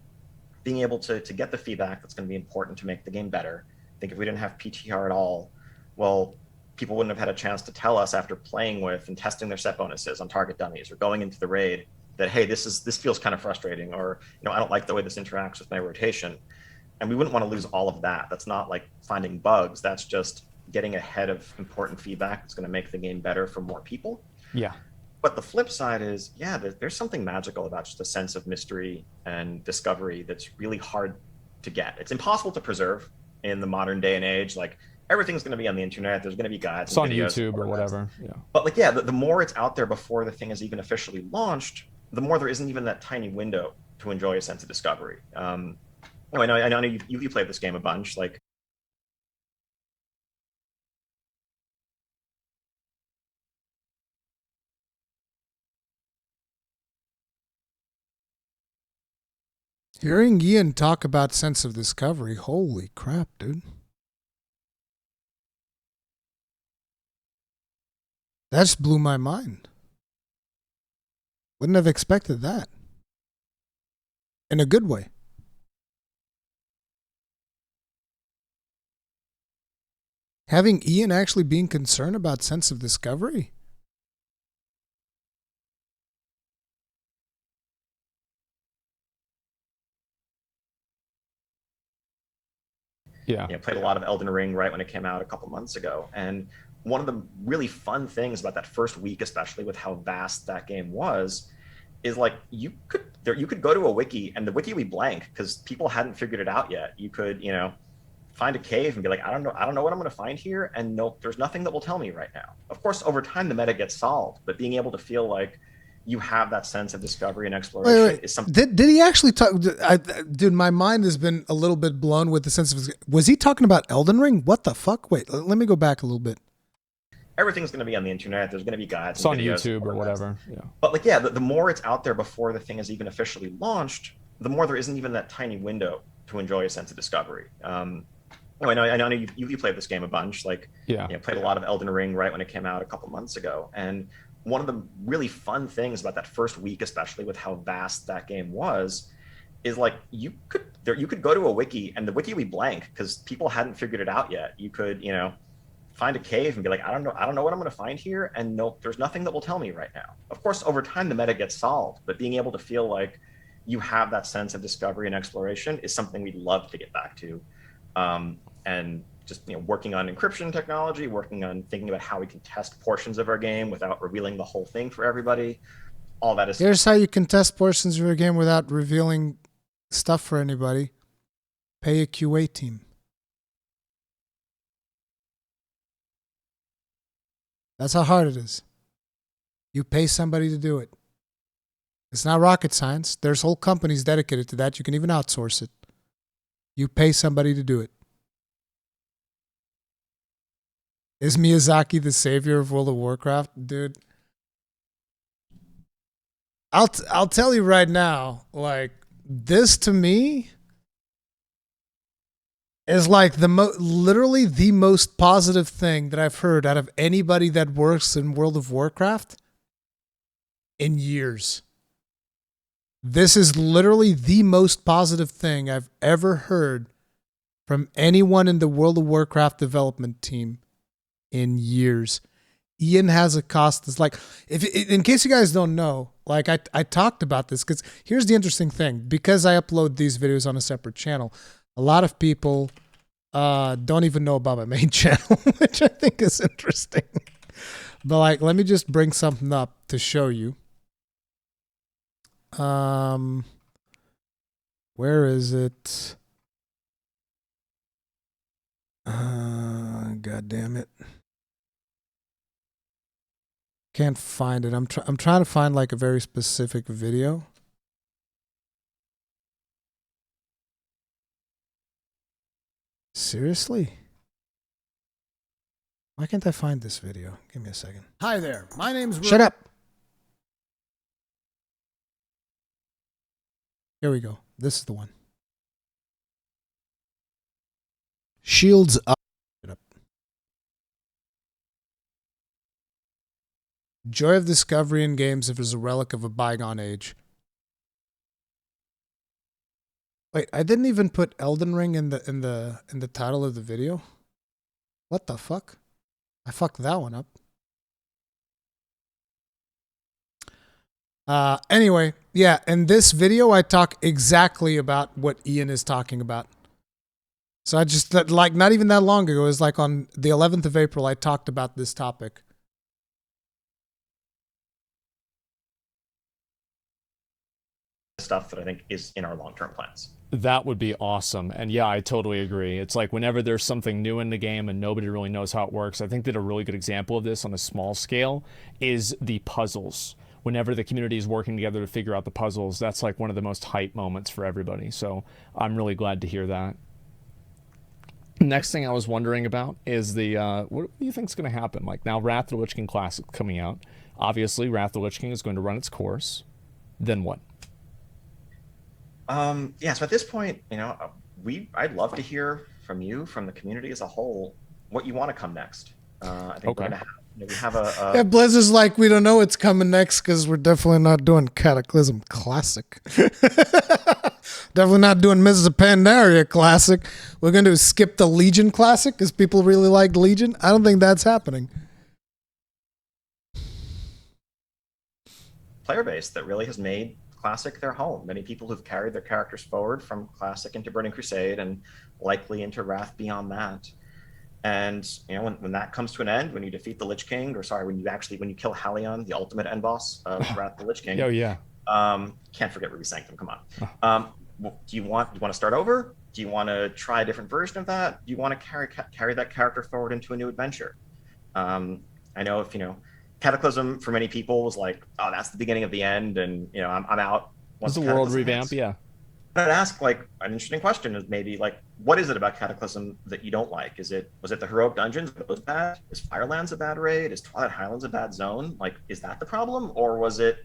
being able to get the feedback that's going to be important to make the game better. I think if we didn't have PTR at all, well, people wouldn't have had a chance to tell us after playing with and testing their set bonuses on target dummies or going into the raid that, hey, this feels kind of frustrating, or I don't like the way this interacts with my rotation. And we wouldn't want to lose all of that. That's not like finding bugs. That's just getting ahead of important feedback that's going to make the game better for more people. Yeah. But the flip side is, there's something magical about just a sense of mystery and discovery that's really hard to get. It's impossible to preserve in the modern day and age. Like everything's going to be on the internet. There's going to be guides. It's on YouTube or whatever. Yeah. But like, the more it's out there before the thing is even officially launched, the more there isn't even that tiny window to enjoy a sense of discovery. I know you played this game a bunch. Like, Hearing Ian talk about sense of discovery, holy crap, dude. That just blew my mind. Wouldn't have expected that. In a good way. Having Ian actually being concerned about sense of discovery? Yeah. Played a lot of Elden Ring right when it came out a couple months ago. And one of the really fun things about that first week, especially with how vast that game was, is like you could go to a wiki and the wiki would be blank because people hadn't figured it out yet. You could, find a cave and be like, I don't know what I'm going to find here, and no, there's nothing that will tell me right now. Of course, over time the meta gets solved, but being able to feel like you have that sense of discovery and exploration is something. Did he actually talk? Dude, my mind has been a little bit blown with the sense of. Was he talking about Elden Ring? What the fuck? Wait, let me go back a little bit. Everything's going to be on the internet. There's going to be guides. It's on YouTube or whatever. Yeah. But like, the more it's out there before the thing is even officially launched, the more there isn't even that tiny window to enjoy a sense of discovery. I know you played this game a bunch. Like, played a lot of Elden Ring right when it came out a couple months ago. And one of the really fun things about that first week, especially with how vast that game was, is like you could go to a wiki and the wiki would be blank because people hadn't figured it out yet. You could, find a cave and be like, I don't know what I'm going to find here, and no, there's nothing that will tell me right now. Of course, over time the meta gets solved, but being able to feel like you have that sense of discovery and exploration is something we'd love to get back to. And just working on encryption technology, working on thinking about how we can test portions of our game without revealing the whole thing for everybody. All that is. Here's how you can test portions of your game without revealing stuff for anybody. Pay a QA team. That's how hard it is. You pay somebody to do it. It's not rocket science. There's whole companies dedicated to that. You can even outsource it. You pay somebody to do it. Is Miyazaki the savior of World of Warcraft? Dude, I'll tell you right now, like, this to me is like literally the most positive thing that I've heard out of anybody that works in World of Warcraft in years. This is literally the most positive thing I've ever heard from anyone in the World of Warcraft development team in years. Ion Hazzikostas, like, in case you guys don't know, like, I talked about this because here's the interesting thing. Because I upload these videos on a separate channel, a lot of people don't even know about my main channel, which I think is interesting. But, like, let me just bring something up to show you. Where is it? God damn it. Can't find it. I'm trying to find like a very specific video. Seriously? Why can't I find this video? Give me a second. Hi there. My name's Shut up. Here we go. This is the one. Shields up. Joy of discovery in games if it's a relic of a bygone age. Wait, I didn't even put Elden Ring in the title of the video. What the fuck? I fucked that one up. Anyway, yeah, in this video I talk exactly about what Ian is talking about. So I just, like, not even that long ago, it was like on the 11th of April, I talked about this topic. Stuff that I think is in our long-term plans. That would be awesome. And yeah, I totally agree. It's like whenever there's something new in the game and nobody really knows how it works, I think that a really good example of this on a small scale is the puzzles. Whenever the community is working together to figure out the puzzles, that's like one of the most hype moments for everybody. So I'm really glad to hear that. Next thing I was wondering about is the, what do you think is going to happen? Like now Wrath of the Lich King Classic coming out. Obviously, Wrath of the Lich King is going to run its course. Then what? Yeah, so at this point, you know, I'd love to hear from you, from the community as a whole, what you want to come next. I think we're gonna have a yeah, Blizzard's like, we don't know what's coming next because we're definitely not doing Cataclysm Classic. Definitely not doing Mrs. Pandaria Classic. We're going to skip the Legion Classic because people really like Legion. I don't think that's happening. Player base that really has made Classic their home. Many people who've carried their characters forward from Classic into Burning Crusade and likely into Wrath beyond that. And you know, when that comes to an end, when you defeat the Lich King, or sorry, when you kill Halion, the ultimate end boss of Wrath of the Lich King. Oh yeah. Can't forget Ruby Sanctum. Come on. Do you want to start over? Do you want to try a different version of that? Do you want to carry that character forward into a new adventure? I know if Cataclysm for many people was like, oh, that's the beginning of the end, and I'm out. It's a world revamp, yeah. But I'd ask like an interesting question is maybe like, what is it about Cataclysm that you don't like? Was it the heroic dungeons? Was bad? Is Firelands a bad raid? Is Twilight Highlands a bad zone? Like, is that the problem, or was it,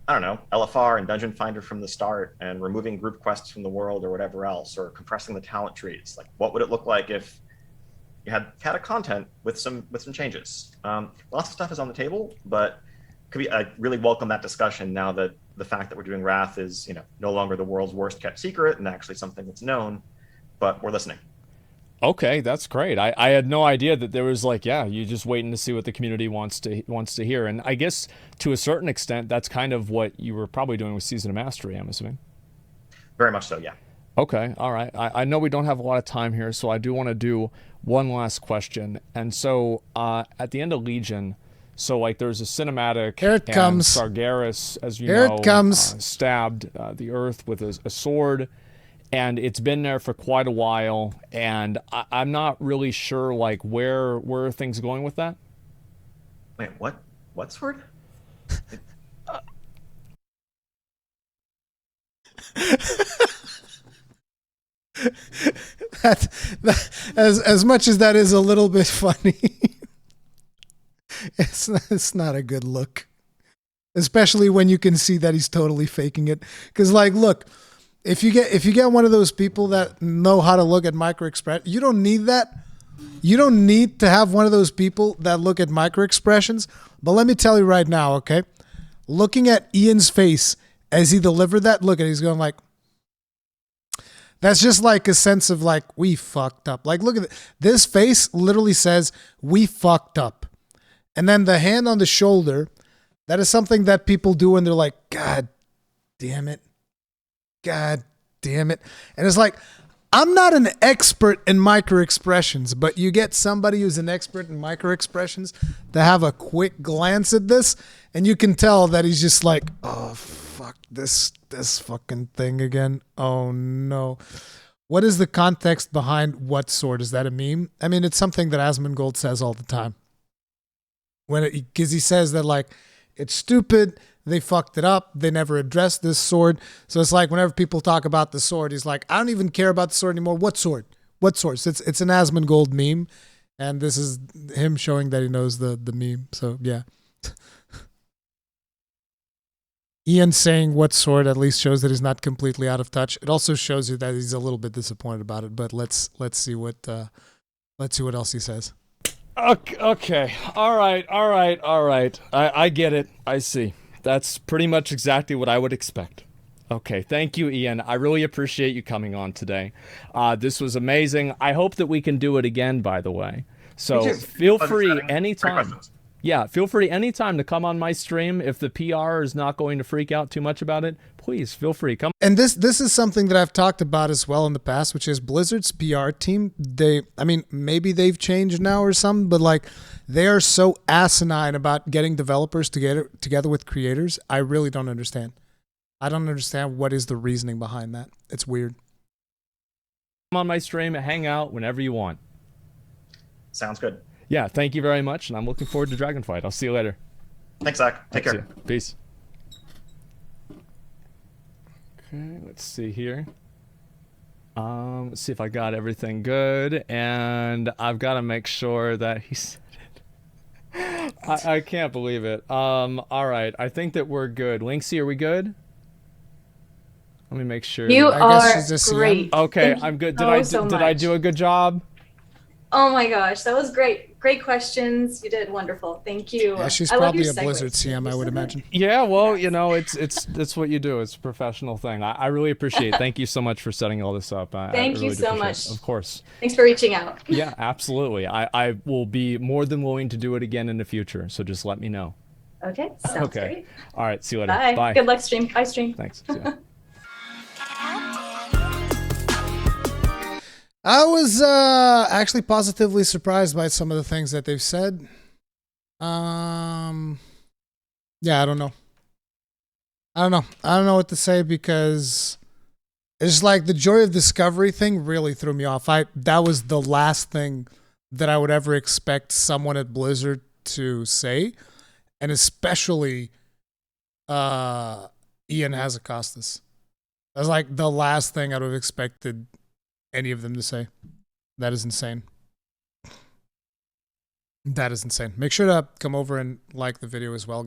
I don't know, LFR and Dungeon Finder from the start, and removing group quests from the world, or whatever else, or compressing the talent trees? Like, what would it look like if you had Cata content with some changes? Lots of stuff is on the table, but I really welcome that discussion now that the fact that we're doing Wrath is no longer the world's worst kept secret and actually something that's known, but we're listening. Okay, that's great. I had no idea that there was like, yeah, you're just waiting to see what the community wants to hear. And I guess to a certain extent, that's kind of what you were probably doing with Season of Mastery, I'm assuming. Very much so, yeah. Okay, all right. I know we don't have a lot of time here, so I do want to do one last question. And so at the end of Legion, so like there's a cinematic. Here it comes. Sargeras, as you Here know, it comes. Stabbed the earth with a sword. And it's been there for quite a while, and I'm not really sure like where are things going with that. Wait, what? What sword? As much as that is a little bit funny, it's not a good look. Especially when you can see that he's totally faking it. Because, like, look, if you get one of those people that know how to look at micro expression, you don't need that. You don't need to have one of those people that look at micro expressions. But let me tell you right now, okay? Looking at Ian's face as he delivered that, look at it, he's going like, that's just like a sense of like, we fucked up. Like, look at it. This face literally says, we fucked up. And then the hand on the shoulder, that is something that people do when they're like, God damn it. God damn it. And it's like, I'm not an expert in micro expressions, but you get somebody who's an expert in micro expressions to have a quick glance at this, and you can tell that he's just like, oh, fuck this fucking thing again. Oh, no. What is the context behind what sword? Is that a meme? I mean, it's something that Asmongold says all the time. Because he says that, like, it's stupid. They fucked it up. They never addressed this sword. So it's like whenever people talk about the sword, he's like, I don't even care about the sword anymore. What sword? What sword? So it's an Asmongold meme. And this is him showing that he knows the meme. So, yeah. Ian saying what sword at least shows that he's not completely out of touch. It also shows you that he's a little bit disappointed about it. But let's see what else he says. Okay. All right. I get it. I see. That's pretty much exactly what I would expect. Okay, thank you, Ian. I really appreciate you coming on today. This was amazing. I hope that we can do it again, by the way. So feel free anytime. Yeah, feel free anytime to come on my stream. If the PR is not going to freak out too much about it, please feel free. Come. And this is something that I've talked about as well in the past, which is Blizzard's PR team. Maybe they've changed now or something, but like they are so asinine about getting developers together with creators. I really don't understand. I don't understand what is the reasoning behind that. It's weird. Come on my stream and hang out whenever you want. Sounds good. Yeah, thank you very much, and I'm looking forward to Dragonflight. I'll see you later. Thanks, Zach. Take care. Peace. Okay, let's see here. Let's see if I got everything good, and I've got to make sure that he said it. I can't believe it. All right, I think that we're good. Linksy, are we good? Let me make sure. You are great. Okay, I'm good. Did I do a good job? Oh my gosh, that was great. Great questions. You did wonderful. Thank you. Yeah, she's probably a Blizzard CM, I would imagine. Yeah, well, you know, it's what you do. It's a professional thing. I really appreciate it. Thank you so much for setting all this up. Thank you so much. Of course. Thanks for reaching out. Yeah, absolutely. I will be more than willing to do it again in the future. So just let me know. Okay, sounds great. All right, see you later. Bye. Bye. Good luck stream. Bye stream. Thanks. See ya. I was actually positively surprised by some of the things that they've said. Yeah, I don't know. I don't know what to say because it's like the joy of discovery thing really threw me off. That was the last thing that I would ever expect someone at Blizzard to say, and especially Ion Hazzikostas. That was like the last thing I would have expected any of them to say. That is insane. That is insane. Make sure to come over and like the video as well.